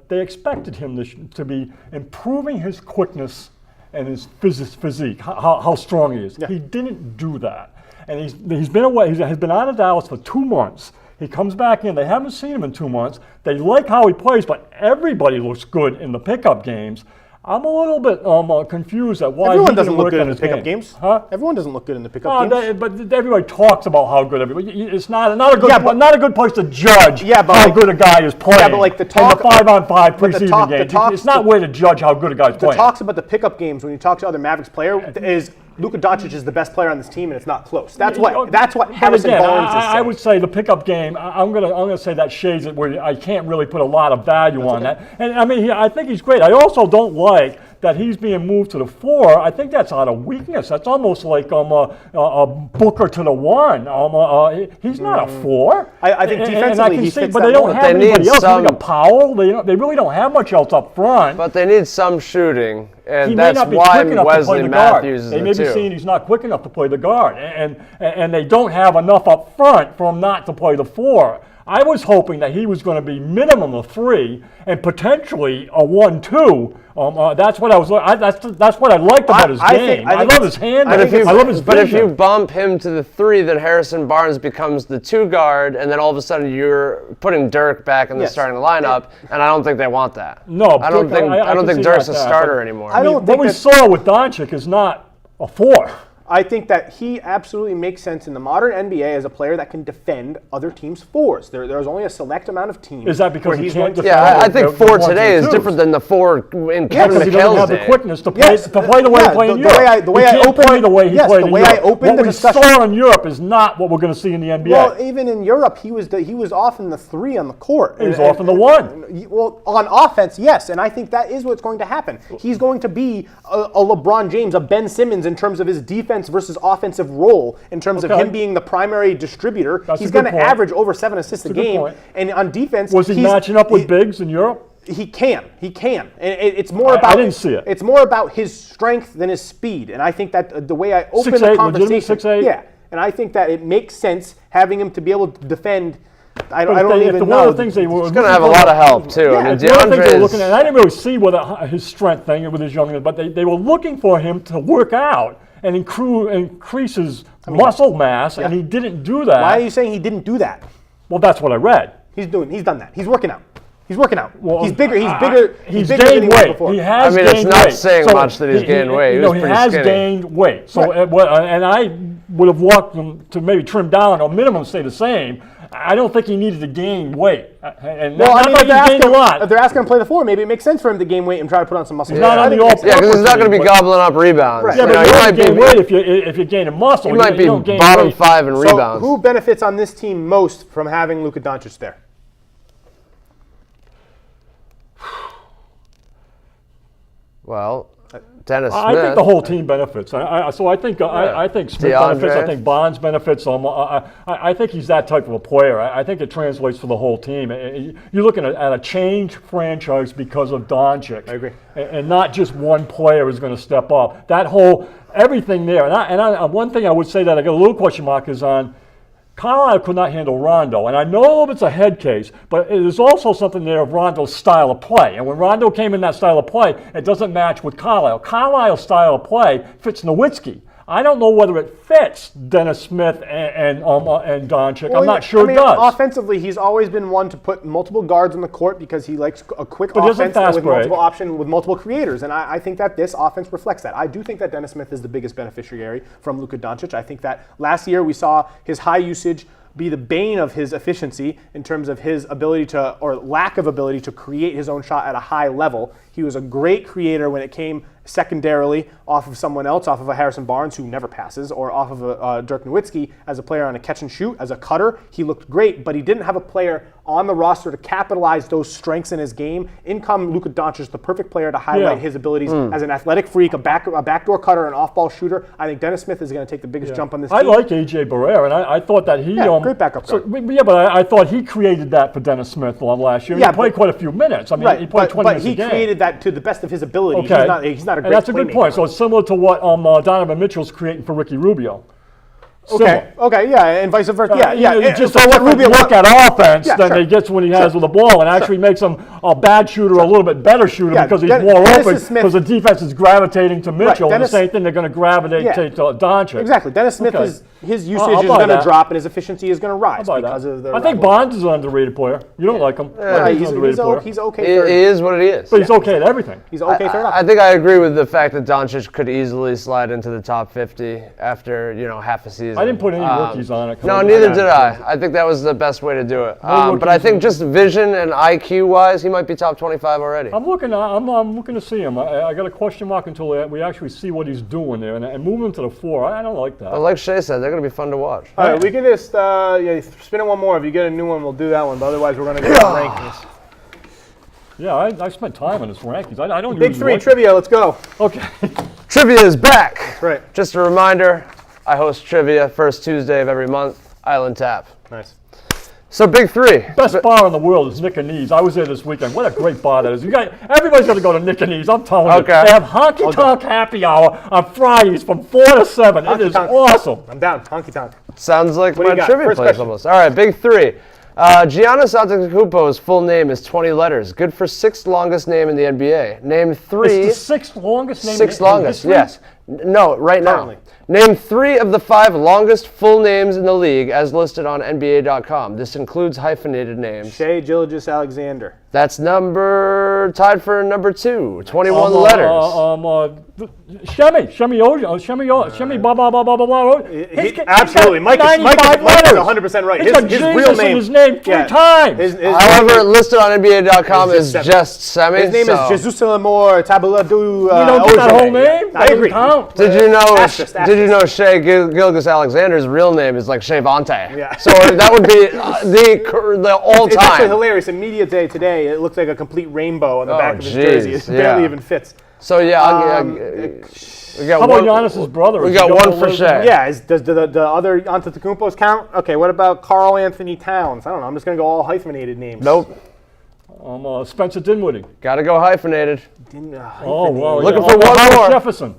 they expected him to be improving his quickness and his physique, how strong he is. Yeah. He didn't do that, and he's been away. He's been out of Dallas for 2 months. He comes back in. They haven't seen him in 2 months. They like how he plays, but everybody looks good in the pickup games. I'm a little bit confused at why everyone he doesn't didn't look work good on in the his pickup game. games. Huh? Everyone doesn't look good in the pickup games. But everybody talks about how good everybody. It's not a good not a good place to judge but how like, good a guy is playing. Yeah, but like the talk, in the 5-on-5 preseason games, it's not a way to judge how good a guy's playing. The talks about the pickup games when you talk to other Mavericks players is Luka Doncic is the best player on this team, and it's not close. That's what Harrison Barnes is saying. I would say the pickup game. I'm gonna say that shades it where I can't really put a lot of value on that. And I mean, I think he's great. I also don't like that he's being moved to the 4. I think that's out of weakness. That's almost like a Booker to the 1. He's not a 4. I think defensively he fits but that they don't mold. have anybody else. They got Powell. They really don't have much else up front. But they need some shooting, and He that's may not be why quick enough to play Wesley the guard. Matthews is They the may be 2. seeing he's not quick enough to play the guard, and they don't have enough up front for him not to play the 4. I was hoping that he was going to be minimum of 3 and potentially a 1-2. That's what I was. That's what I liked about his game. I love his hand. I love his vision. But if you bump him to the 3, then Harrison Barnes becomes the 2 guard, and then all of a sudden you're putting Dirk back in the starting lineup, and I don't think they want that. No, I don't think Dirk's a starter anymore. I don't what we saw with Doncic is not a 4. I think that he absolutely makes sense in the modern NBA as a player that can defend other teams' 4s. There's only a select amount of teams. Is that because he can't defend? Yeah, I think 4 today is different than the 4 in Kevin Because he doesn't have McHale's the quickness to play the way he played in Europe. The way I opened play the way he played in Europe. What we saw in Europe is not what we're going to see in the NBA. Well, even in Europe, he was often the 3 on the court. He was often the 1. Well, on offense, yes, and I think that is what's going to happen. He's going to be a LeBron James, a Ben Simmons in terms of his defense versus offensive role, in terms of him being the primary distributor. He's going to average over 7 assists a game, and on defense, was he matching up with bigs in Europe? He can. And it's more about. I didn't see it. It's more about his strength than his speed, and I think that the way I open the conversation, 6'8", yeah, and I think that it makes sense having him to be able to defend. I don't even know. One of the things they were going to have a lot of help too. Yeah, I mean, the other thing they were looking at, I didn't really see his strength thing with his young, but they were looking for him to work out and increase his muscle mass, and he didn't do that. Why are you saying he didn't do that? Well, that's what I read. He's done that. He's working out. Well, he's bigger. He's bigger gained than he was weight. before. He has I mean, it's not saying so much that he's gained weight. He has gained weight. So, and I would have walked him to maybe trim down or minimum stay the same. I don't think he needed to gain weight. And if they're asking him to play the 4, maybe it makes sense for him to gain weight and try to put on some muscle. Because he's not going to be gobbling up rebounds. Right. Yeah, but you might gain weight if you're gaining muscle. He might be bottom 5 in rebounds. So who benefits on this team most from having Luka Doncic there? Well, Dennis Smith. I think the whole team benefits. I think Smith benefits. I think Bonds benefits. I think he's that type of a player. I think it translates for the whole team. You're looking at a changed franchise because of Doncic. I agree. And not just one player is going to step up. That everything there. And one thing I would say that I got a little question mark is on. Carlisle could not handle Rondo, and I know it's a head case, but there's also something there of Rondo's style of play. And when Rondo came in that style of play, it doesn't match with Carlisle. Carlisle's style of play fits Nowitzki. I don't know whether it fits Dennis Smith and Doncic. I'm not sure I mean, it does. Offensively, he's always been one to put multiple guards on the court because he likes a quick But doesn't offense fast with break. multiple option with multiple creators, and I think that this offense reflects that. I do think that Dennis Smith is the biggest beneficiary from Luka Doncic. I think that last year we saw his high usage be the bane of his efficiency in terms of his ability to, or lack of ability to create his own shot at a high level. He was a great creator when it came secondarily off of someone else, off of a Harrison Barnes who never passes, or off of a Dirk Nowitzki as a player on a catch and shoot, as a cutter. He looked great, but he didn't have a player on the roster to capitalize those strengths in his game. In come Luka Doncic, the perfect player to highlight his abilities as an athletic freak, a backdoor cutter, an off-ball shooter. I think Dennis Smith is going to take the biggest jump on this team. I like A.J. Barrera, and I thought that he... great backup guard. But I thought he created that for Dennis Smith last year. He played quite a few minutes. I mean, he played 20 minutes a game. But he created that to the best of his ability. Okay. He's not a great And that's a good playmaker. point. So it's similar to what Donovan Mitchell's creating for Ricky Rubio. Okay, and vice versa. It's just for a what different Rubio look at offense than sure. he gets when he has with the ball, and actually makes him a bad shooter a little bit better shooter because he's more Dennis open Smith- because the defense is gravitating to Mitchell. And the Dennis- same thing, they're going to gravitate to Doncic. Exactly. Dennis Smith Okay. his usage I'll is buy going to that. drop and his efficiency is going to rise I'll buy because that. of the. I think rivalry. Bonds is an underrated player. You don't like him. I think he's an underrated player. He's okay. He Third. is what he is. But he's okay at everything. He's okay third. I think I agree with the fact that Doncic could easily slide into the top 50 after half a season. I didn't put any rookies on it. No, neither did I. I think that was the best way to do it. But I think just vision and IQ wise, he might be top 25 already. I'm looking to see him. I got a question mark until we actually see what he's doing there, and move him to the 4. I don't like that. But like Shay said, they're going to be fun to watch. All right, we can just spin in one more. If you get a new one, we'll do that one. But otherwise, we're going to go to rankings. Yeah, I spent time on his rankings. I don't Big usually three like trivia. Let's go. Okay. Trivia is back. Right. Just a reminder, I host trivia first Tuesday of every month, Island Tap. Nice. So big three. Best bar in the world is Nick and Knees. I was there this weekend. What a great bar that is. Everybody's going to go to Nick and Knees. I'm telling you. Okay. They have honky tonk happy hour on Fridays from 4 to 7. It is Honky-tonk. awesome. I'm down. Honky tonk. Sounds like What do my you got? trivia First place question. almost. All right, big three. Giannis Antetokounmpo's full name is 20 letters. Good for sixth longest name in the NBA. Name three. It's the sixth longest name Sixth in longest, history? yes. No, right now. Currently. Name 3 of the 5 longest full names in the league as listed on NBA.com. This includes hyphenated names. Shea Gilgeous-Alexander. That's tied for number 2, 21 letters. Shemi, blah, blah, blah, blah, blah, blah. He's got Absolutely. Mike is 95 letters. 100% right. He's got His Jesus real name in his name 3 times. His However, listed on NBA.com It's is just just Semi. His name is Jesus Lamore Tabula du. You don't get that whole name? I agree. Count. Did you know? Asterisk, Did you know Shea Gilgeous-Alexander's real name is like Shea Vontae? Yeah. So that would be the all It's actually time. hilarious. In Media Day today, it looks like a complete rainbow on the back of his geez, jersey. It barely yeah. even fits. So yeah, we got How about one. Giannis's brother? We Has got he one all for those? Shea. Yeah, does the other Antetokounmpos count? Okay, what about Karl Anthony Towns? I don't know. I'm just going to go all hyphenated names. Nope. Spencer Dinwiddie. Got to go hyphenated. Oh, well, Looking yeah. for one Hollis more. Jefferson.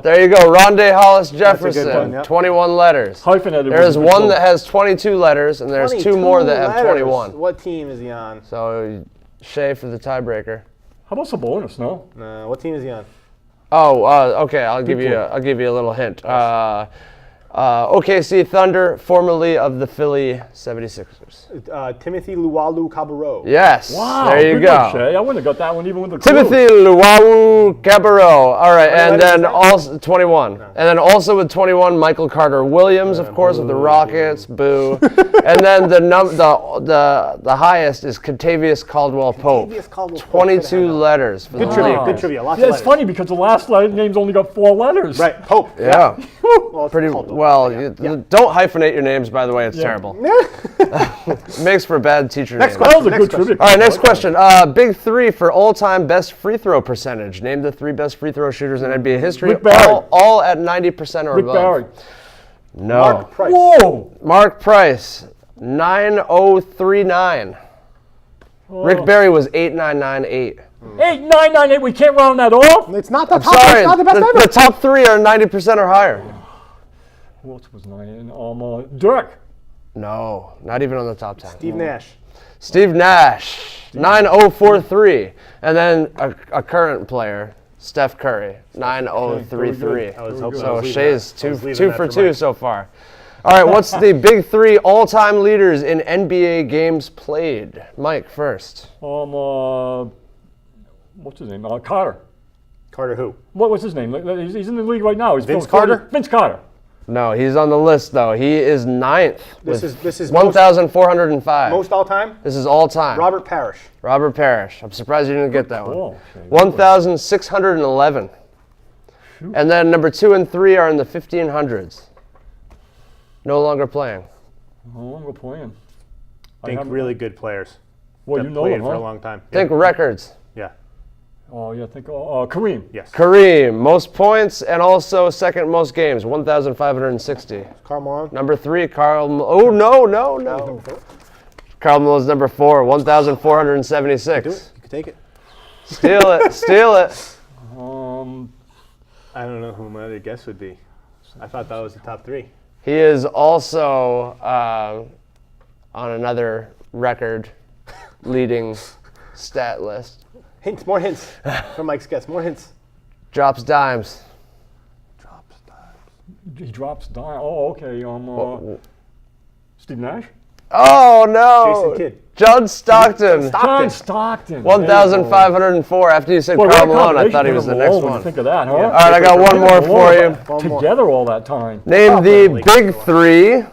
There you go, Rondé Hollis a good Jefferson, one, yep. 21 letters. Hyphenated. There was is a good one call. that has 22 letters, and there's 2 more that have 21. What team is he on? So Shea for the tiebreaker. How about Sabonis? No. What team is he on? Oh, okay. I'll give you a little hint. OKC Thunder, formerly of the Philly 76ers. Timothy Luwawu-Cabarrot. Yes. Wow. There you good go. one, Shea. I wouldn't have got that one even with the clue. Timothy Luwawu-Cabarrot. All right, and letters then is that? also 21. And then also with 21, Michael Carter Williams, of course, of the Rockets. Boo. And then the highest is Contavious Caldwell Pope. Contavious Caldwell-Pope. 22 letters. For Good the trivia. league. Good trivia. Lots Yeah, of it's letters. funny because the last name's only got 4 letters. Right, Pope. Yeah. Well, it's Pretty Caldwell. well. Don't hyphenate your names, by the way. It's terrible. Makes for bad teacher names. That was a Next good question. trivia. All right, next question. Big 3 for all-time best free throw percentage. Name the 3 best free throw shooters in NBA history. Rick Barry. All at 90% or Rick above. Barry. No. Mark Price. Whoa! Mark Price, 9039. Rick Barry was 8998. 8998. We can't round that off. It's not the I'm top. sorry, It's not the best ever. the top 3 are 90% or higher. Who else was 9? Dirk. No, not even on the top 10. Steve Nash. Steve Nash, 9043. And then a current player, Steph Curry, 9,033. I was hoping. So Shea's two for Mike. two so far. All right, what's the big three all-time leaders in NBA games played? Mike first. What's his name? Carter. Carter who? What's his name? He's in the league right now. He's Vince Carter? Vince Carter. No, he's on the list though. He is 9th. This is 1,405. most all time. This is all time. Robert Parrish. Robert Parrish. I'm surprised you didn't get that Oh, one. 1,611. And then number 2 and 3 are in the 1500s. No longer playing. No longer playing. Think really good players. Well, that you know played them, for a huh? long time. Think records. Yeah. Oh, yeah, think Kareem. Yes. Kareem, most points and also second most games, 1,560. Karl Malone. Number 3, Carl. Oh, no. Karl Malone's number 4, 1,476. Do it. You can take it. Steal it. I don't know who my other guess would be. I thought that was the top 3. He is also on another record leading stat list. Hints, more hints from Mike's guess. More hints. Drops dimes. He drops down. Oh, okay. Steve Nash? Oh, no. Jason Kidd. John Stockton. John Stockton. 1,504. After you said Karl Malone, I thought he was the next one. Think of that, huh? All right, I got one more for you. One more. Together all that time. Name the big 3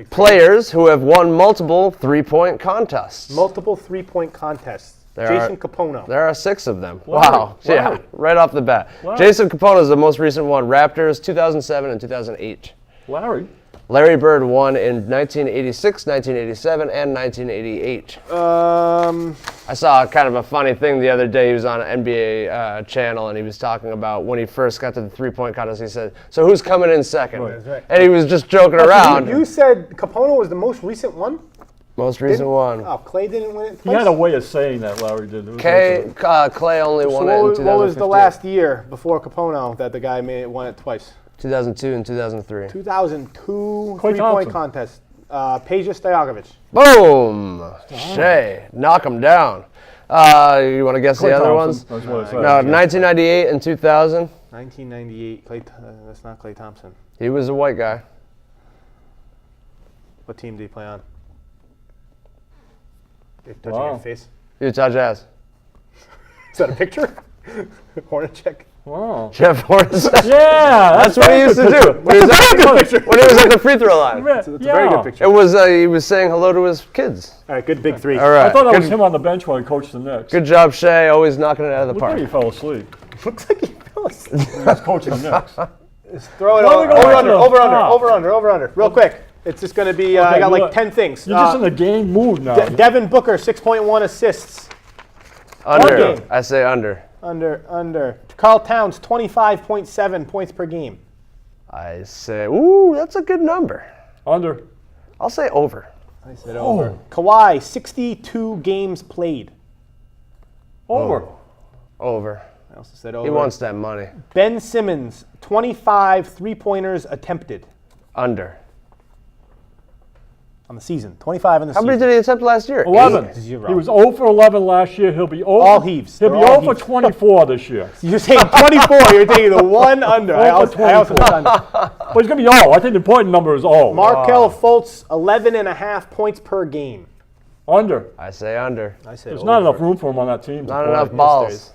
players who have won multiple three-point contests. Multiple 3-point contests. Jason Capono. There are 6 of them. Larry, Wow. Yeah, Larry. right off the bat. Larry. Jason Capono is the most recent one. Raptors, 2007 and 2008. Larry. Larry Bird won in 1986, 1987, and 1988. I saw kind of a funny thing the other day. He was on an NBA channel, and he was talking about when he first got to the three-point contest. He said, so who's coming in second? That's right. And he was just joking around. You said Capono was the most recent one? Most recent one. Oh, Clay didn't win it He twice? had a way of saying that, Larry did. It was Clay only So won it in 2015. what was the last year before Capono that the guy won it twice? 2002 and 2003. 2002 Clay three-point Thompson. contest. Peja Stojakovic. Boom! Shea, knock him down. You want to guess Clay the other Thompson. ones? That's what I said. No, 1998 and 2000. 1998. That's not Clay Thompson. He was a white guy. What team did he play on? You're touching Wow. your face. Utah Jazz. Is that a picture? Hornacek. Wow. Jeff Hornacek. Yeah, That's what he used to do when he was at the free throw line. It's a very good picture. It was he was saying hello to his kids. All right, good big 3. All right. I thought that was Good, him on the bench when he coached the Knicks. good job, Shea. Always knocking it out of the Looked like park. he fell asleep. Looks like he fell asleep. He was coaching the Knicks. Throw it Why don't we go over, back under, to the over, under, top? over, under, over, under. Real quick. It's just going to be, I Okay, got you like look- 10 things. You're just in the game mood now. Devin Booker, 6.1 assists. Under. game. I say under. Under. Karl Towns, 25.7 points per game. I say, ooh, that's a good number. Under. I'll say over. I said over. Kawhi, 62 games played. Over. Over. I also said over. He wants that money. Ben Simmons, 25 three-pointers attempted Under. on the season. 25 in the How season. many did he attempt last year? 11. 0. He was 0 for 11 last year. He'll be 0 All heaves. He'll be They're all 0 for heaves. 24 this year. You're saying 24. You're taking the one under. I also said under. But he's going to be 0. I think the important number is 0. Markel Fultz, 11.5 points per game. Under. I say under. I said There's over. not enough room for him on that team. to Not play. enough balls.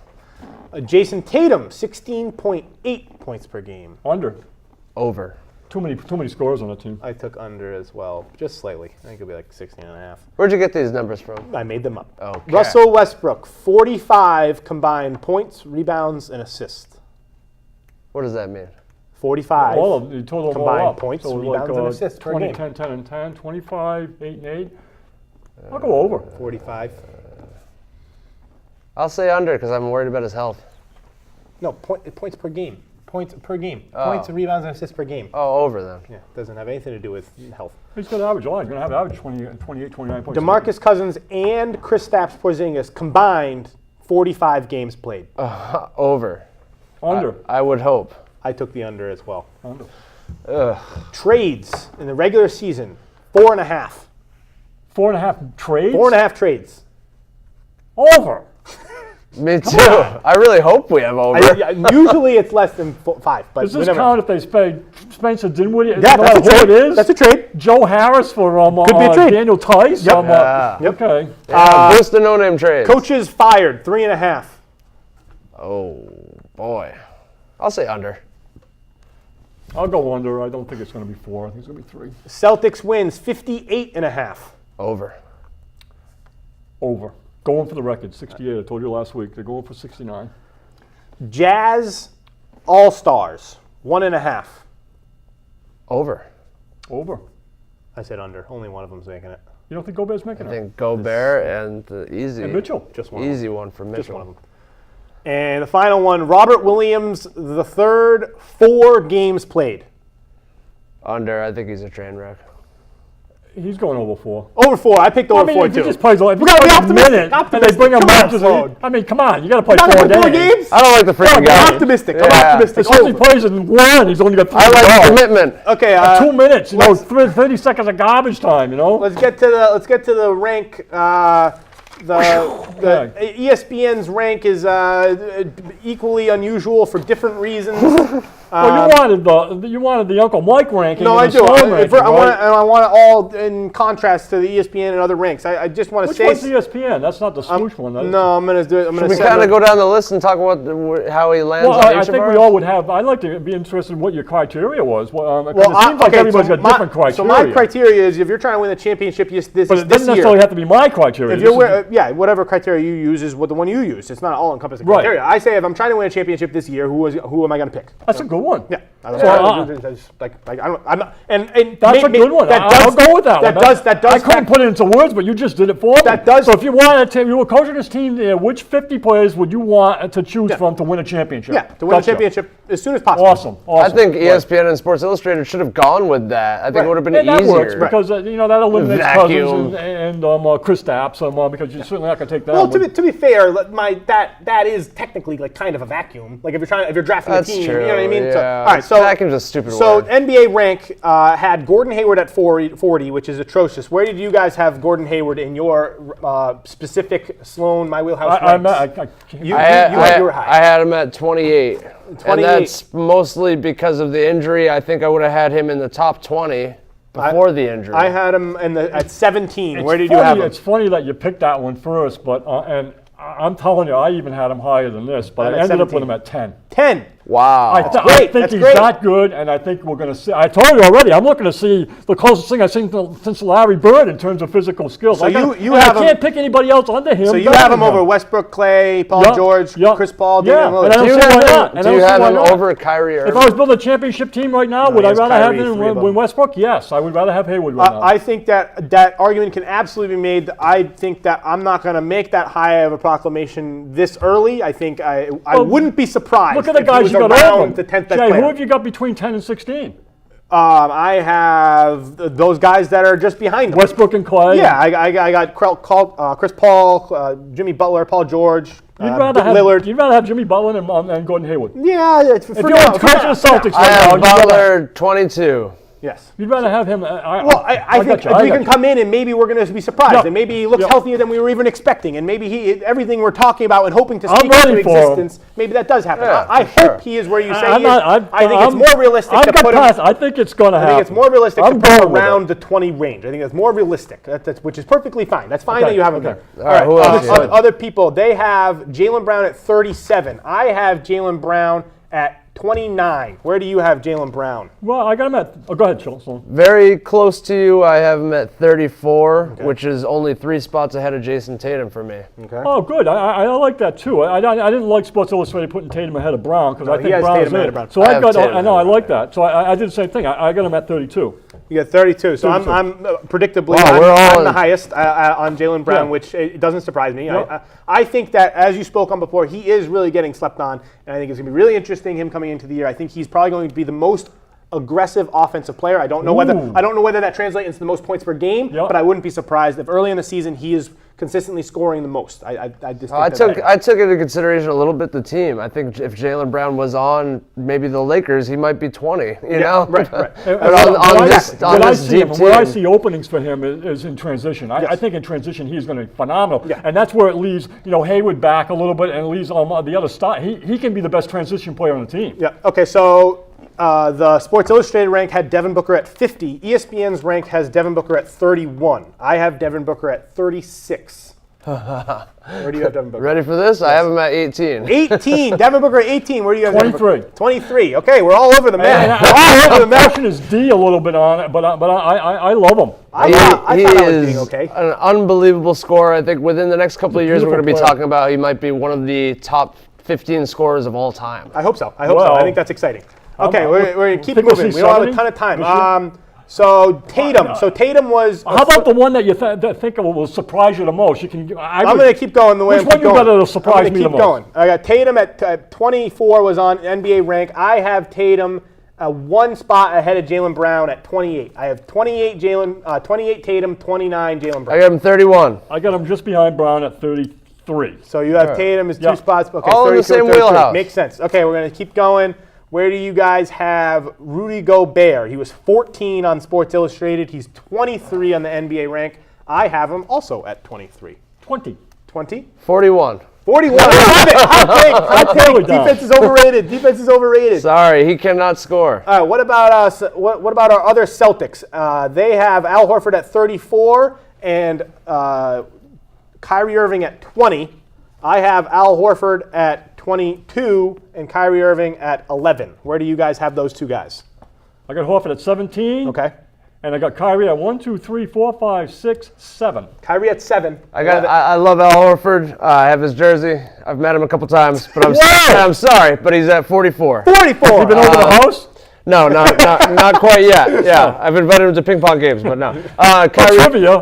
Jason Tatum, 16.8 points per game. Under. Over. Too many scores on the team. I took under as well, just slightly. I think it'll be like 16.5. Where'd you get these numbers from? I made them up. Okay. Russell Westbrook, 45 combined points, rebounds, and assists. What does that mean? 45 All of the total them all combined up. points, So rebounds, and assists per 20, game. 10, 10, and 10, 25, 8, and 8. I'll go over. 45. I'll say under because I'm worried about his health. No, points per game. Points per game. Oh. Points, rebounds, and assists per game. Oh, over then. Yeah, doesn't have anything to do with health. He's going to average a lot. He's going to have average 28, 29 points. DeMarcus Cousins and Kristaps Porzingis combined 45 games played. Over. Under. I would hope. I took the under as well. Under. Trades in the regular season, 4.5. 4.5 trades? 4.5 trades. Over. Me too. I really hope we have over. Usually it's less than 5. But Does this count if they paid Spencer Dinwiddie? Yeah, that's a trade. Who it is? That's a trade. Joe Harris for Could be a trade. Daniel Tice. Yep. Yep. Okay. Boost the no-name trades. Coaches fired, 3.5. Oh, boy. I'll say under. I'll go under. I don't think it's going to be 4. I think it's going to be 3. Celtics wins, 58.5. Over. Over. Going for the record, 68. I told you last week. They're going for 69. Jazz All-Stars, 1.5. Over. Over. I said under. Only one of them's making it. You don't think Gobert's making I it? think Gobert and the easy. And Mitchell. Just one. Of them. Easy one for Mitchell. Just one of them. And the final one, Robert Williams, the third, 4 games played. Under. I think he's a train wreck. He's going over 4. Over 4. I picked over 4 if he too. just plays like We gotta be a optimistic. minute, Optimistic. and they bring him Come back on, to Sloan. I mean, come on, you got to play Not 4 gonna play games. 4 games? I don't like the freaking I'm guy. optimistic. Yeah. I'm optimistic. As soon as he Over. plays in 1, he's only got 3 I like goals. commitment. Okay. 2 minutes, you know, let's- 30 seconds of garbage time, you know? Let's get to the rank. The ESPN's rank is equally unusual for different reasons. Well, you wanted the Uncle Mike ranking. No, and I the do. Sloan ranking, I right? want it all in contrast to the ESPN and other ranks. I just want to Which say. one's ESPN? That's not the Smoosh one. That's No, I'm gonna do it. I'm gonna We say kind of go down the list and talk about how he lands Well, on I each think of we ours. all would have. I'd like to be interested in what your criteria was. Because it Well, seems like everybody's got different criteria. So my criteria is if you're trying to win a championship this but it doesn't year. necessarily have to be my criteria. If This you're, is- whatever criteria you use is what the one you use. It's not all encompassing Right. criteria. I say if I'm trying to win a championship this year, who am I going to pick? That's a good one. Yeah. I don't. And That's a good one. I'll go with that one. That does. I couldn't put it into words, but you just did it for me. That does- So if you wanted you were coaching this team, which 50 players would you want to choose from to win a championship? Yeah, to win Gotcha. a championship as soon as possible. Awesome. I think ESPN and Sports Illustrated should have gone with that. I think Right. it would have been And that easier. works because that eliminates Vacuum. Cousins and Chris Stapps because you're certainly not going to take that. Well, one. to be fair, that is technically like kind of a vacuum. Like if you're drafting That's a team, true. you know what I mean? Yeah. So, all right, so Vacuum's a stupid So word. NBA rank had Gordon Hayward at 40, which is atrocious. Where did you guys have Gordon Hayward in your specific Sloan My Wheelhouse ranks? You were high. I had him at 28. 28. And that's mostly because of the injury. I think I would have had him in the top 20 before the injury. I had him at 17. It's Where did funny, you have him? It's funny that you picked that one first, but and I'm telling you, I even had him higher than this, but I'm I at ended up 17. with him at 10. 10. wow. I great. think That's he's great. that good, and I think we're going to see. I told you already, I'm looking to see the closest thing I've seen since Larry Bird in terms of physical skills. So I can't pick anybody else under him. So you better have than him over Westbrook, Clay, Paul Yeah, George, yeah, Chris Paul, yeah, Damian and I Lillard. don't do you see have why him, not. And do I you don't see have why him not. over Kyrie Irving? If I was building a championship team right now, would he I has rather have Kyrie, him 3 of them. win Westbrook? Yes, I would rather have Hayward right now. I think that argument can absolutely be made. I think that I'm not going to make that high of a proclamation this early. I think I wouldn't be surprised. Look at the if he guys was you got around over him. the 10th best Jay, player. who have you got between 10 and 16? I have those guys that are just behind him. Westbrook and Clay? Yeah, I got Chris Paul, Jimmy Butler, Paul George, You'd rather Lillard. have Jimmy Butler and Gordon Hayward. Yeah, If you were coaching the Celtics I right now, have you'd rather- Butler 22. Yes. you'd rather have him. I think got you, we can come in and maybe we're going to be surprised, Yeah. and maybe he looks Yeah. healthier than we were even expecting, and maybe everything we're talking about and hoping to I'm speak into ready for him. existence, maybe that does happen. Yeah, I for sure. hope he is where you say I'm he is. not- I think it's more realistic I've to got put him. past. I think it's going to I happen. think it's more realistic I'm to put him going with around it. the 20 range. I think that's more realistic, which is perfectly fine. That's fine Okay, that you have him okay. there. All right, who else? Other people, they have Jaylen Brown at 37. I have Jaylen Brown at 29. Where do you have Jaylen Brown? Well, I got him at. Oh, go ahead, Sean. Very close to you. I have him at 34, which is only 3 spots ahead of Jason Tatum for me. Okay. Oh, good. I like that too. I didn't like Sports Illustrated putting Tatum ahead of Brown because I he think has Brown's Tatum ahead in. of Brown. So I I have got. Tatum I know. I ahead of like that. So I did the same thing. I got him at 32. You got 32. So 32. I'm predictably, Wow, we're all I'm in. the highest on Jaylen Brown, Yeah. which it doesn't surprise me. Yep. I think that, as you spoke on before, he is really getting slept on, and I think it's going to be really interesting him coming into the year. I think he's probably going to be the most aggressive offensive player. I don't know whether that translates into the most points per game, Yep. but I wouldn't be surprised if early in the season he is consistently scoring the most. I just I think took into consideration a little bit the team. I think if Jaylen Brown was on maybe the Lakers, he might be 20. You know, right. But on this deep team, where I see openings for him is in transition. I think in transition he's going to be phenomenal, and that's where it leaves Hayward back a little bit and leaves the other side. He can be the best transition player on the team. Yeah. Okay. So the Sports Illustrated rank had Devin Booker at 50. ESPN's rank has Devin Booker at 31. I have Devin Booker at 36. Where do you have Devin Booker? Ready for this? Yes. I have him at 18. 18. Devin Booker at 18. Where do you have 23. Devin Booker? 23. Okay, we're all over the map. We're all over the map. I'm pushing his D a little bit on it, but I love him. I thought I was is being okay. an unbelievable scorer. I think within the next couple of years, we're going to be talking about he might be one of the top 15 scorers of all time. I hope so. I think that's exciting. Okay, we're going to keep moving. We don't have a ton of time. So Tatum. So Tatum was. How about the one that you think will surprise you the most? I'm going to keep going the way I'm going. Which one you got that'll surprise me the most? Going. I got Tatum at 24 was on NBA rank. I have Tatum one spot ahead of Jaylen Brown at 28. I have 28 Tatum, 29 Jaylen Brown. I got him 31. I got him just behind Brown at 33. So you have Tatum as 2 spots. Okay, all in the same wheelhouse. Makes sense. Okay, we're going to keep going. Where do you guys have Rudy Gobert? He was 14 on Sports Illustrated. He's 23 on the NBA rank. I have him also at 23. 20. 20? 41. 41. Hot take. Defense is overrated. Sorry, he cannot score. All right, what about us? What about our other Celtics? They have Al Horford at 34 and Kyrie Irving at 20. I have Al Horford at 22 and Kyrie Irving at 11. Where do you guys have those two guys? I got Horford at 17. Okay. And I got Kyrie at 1, 2, 3, 4, 5, 6, 7. Kyrie at 7. I love Al Horford. I have his jersey. I've met him a couple times, but I'm sorry, but he's at 44. 44. Have you been over the house? No, not quite yet. Yeah, I've invited him to ping pong games, but no.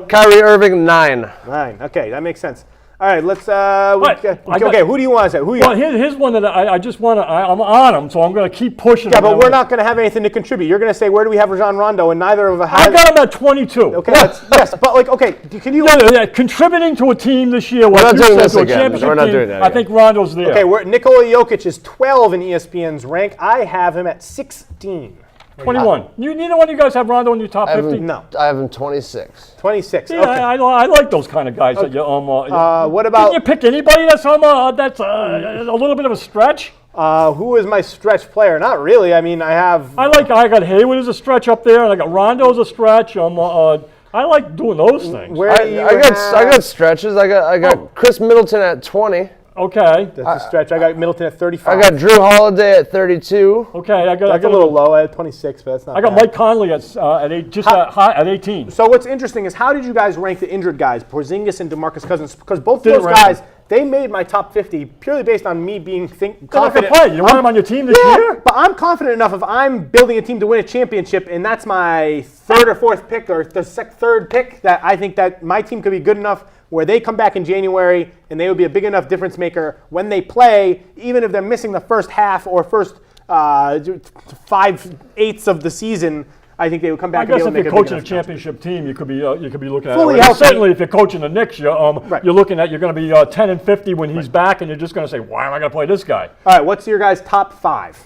Kyrie Irving 9. 9. Okay, that makes sense. All right, let's. Who do you want to say? Well, here's one that I just want to. I'm on him, so I'm going to keep pushing. Yeah, but we're not going to have anything to contribute. You're going to say, where do we have Rajon Rondo? And neither of us. I got him at 22. Okay, yes, but can you? Contributing to a team this year. We're not doing this again. We're not doing that. I think Rondo's there. Okay, Nikola Jokic is 12 in ESPN's rank. I have him at 16. 21. Neither one of you guys have Rondo in your top 50? No. I have him 26. 26. Yeah, okay. I like those kind of guys. That you, what about? Didn't you pick anybody that's a little bit of a stretch? Who is my stretch player? Not really. I mean, I got Hayward as a stretch up there, and I got Rondo as a stretch. I like doing those things. I got stretches. I got Chris Middleton at 20. Okay. That's a stretch. I got Middleton at 35. I got Drew Holiday at 32. Okay, that's a little low. I had 26, but that's not. I got Mike Conley at 18. So what's interesting is how did you guys rank the injured guys, Porzingis and DeMarcus Cousins? Because both of those guys, they made my top 50 purely based on me being confident. Play. You want them on your team this year? But I'm confident enough if I'm building a team to win a championship, and that's my third or fourth pick, or the third pick, that I think that my team could be good enough where they come back in January and they would be a big enough difference maker when they play, even if they're missing the first half or first 5/8 of the season. I think they would come back. I guess if you're coaching a championship team, you could be looking at fully it. Certainly, if you're coaching the Knicks, you're looking at you're going to be 10-50 when he's back, and you're just going to say, why am I going to play this guy? All right, what's your guys' top 5?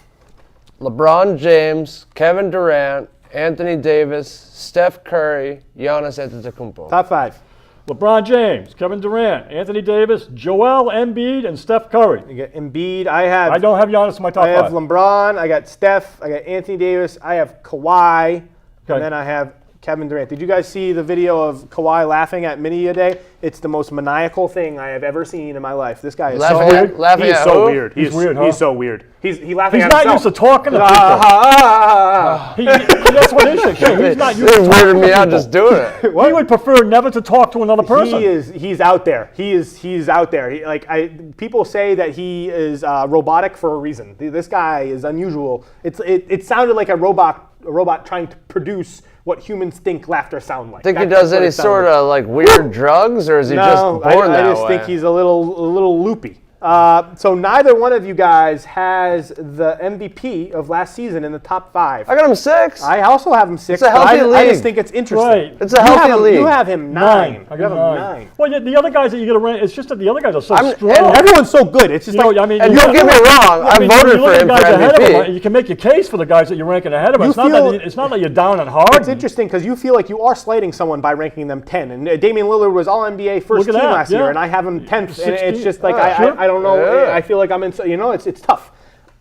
LeBron James, Kevin Durant, Anthony Davis, Steph Curry, Giannis Antetokounmpo. Top 5. LeBron James, Kevin Durant, Anthony Davis, Joel Embiid, and Steph Curry. You get Embiid. I don't have Giannis in my top 5. I have LeBron. I got Steph. I got Anthony Davis. I have Kawhi. And then I have Kevin Durant. Did you guys see the video of Kawhi laughing at Media Day? It's the most maniacal thing I have ever seen in my life. This guy is so weird. He's so weird. He's weird, huh? He's so weird. He's laughing at himself. He's not used to talking to people. That's what it is. He's not used to talking weirding me out just doing it. He would prefer never to talk to another person. He's out there. He's out there. People say that he is robotic for a reason. This guy is unusual. It sounded like a robot trying to produce what humans think laughter sound like. Think he does any sort of weird drugs, or is he just born that way? I just think he's a little loopy. So neither one of you guys has the MVP of last season in the top 5. I got him 6. I also have him 6. It's a healthy I just league. think it's interesting. Right. It's a healthy you league. You have him 9. I You got have him 9. Well, yeah, the other guys that you're going to rank, it's just that the other guys are so strong. And everyone's so good. It's just You know, like, I mean, And you don't get me wrong, I mean, voted you look for at him the for guys ahead of him, MVP. you can make your case for the guys that you're ranking ahead of him. You It's not that you're down on Harden. it's interesting because you feel like you are slighting someone by ranking them 10. And Damian Lillard was All NBA first Look at team that, last year, yeah. and I have him 10th. And 16. it's just like Sure. I don't know. Yeah. I feel like I'm in. It's tough.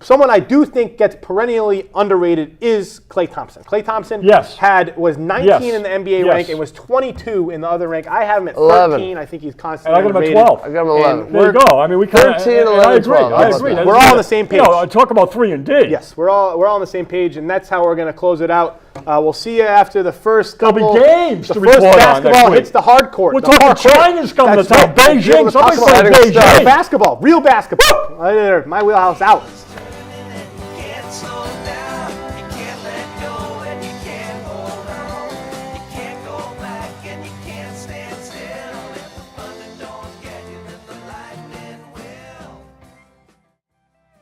Someone I do think gets perennially underrated is Klay Thompson. Klay Thompson Yes. was 19 Yes. in the NBA Yes. rank and was 22 in the other rank. I have him at 11. 13. I think he's And constantly I got him at underrated. 12. I got him 11. There you go. I mean, we kind of 13, I 11, agree. 12. I Yes, agree. we're all on the same page. You know, talk about 3 and D. Yes, we're all on the same page, and that's how we're going to close it out. We'll see you after the first There'll be couple. games the to first report on basketball next week. hits the hard court. We're the talking hard court. China's coming to That's town. right. We'll be able Beijing. to talk Somebody's about playing Real Beijing. basketball. Real basketball. My Wheelhouse out.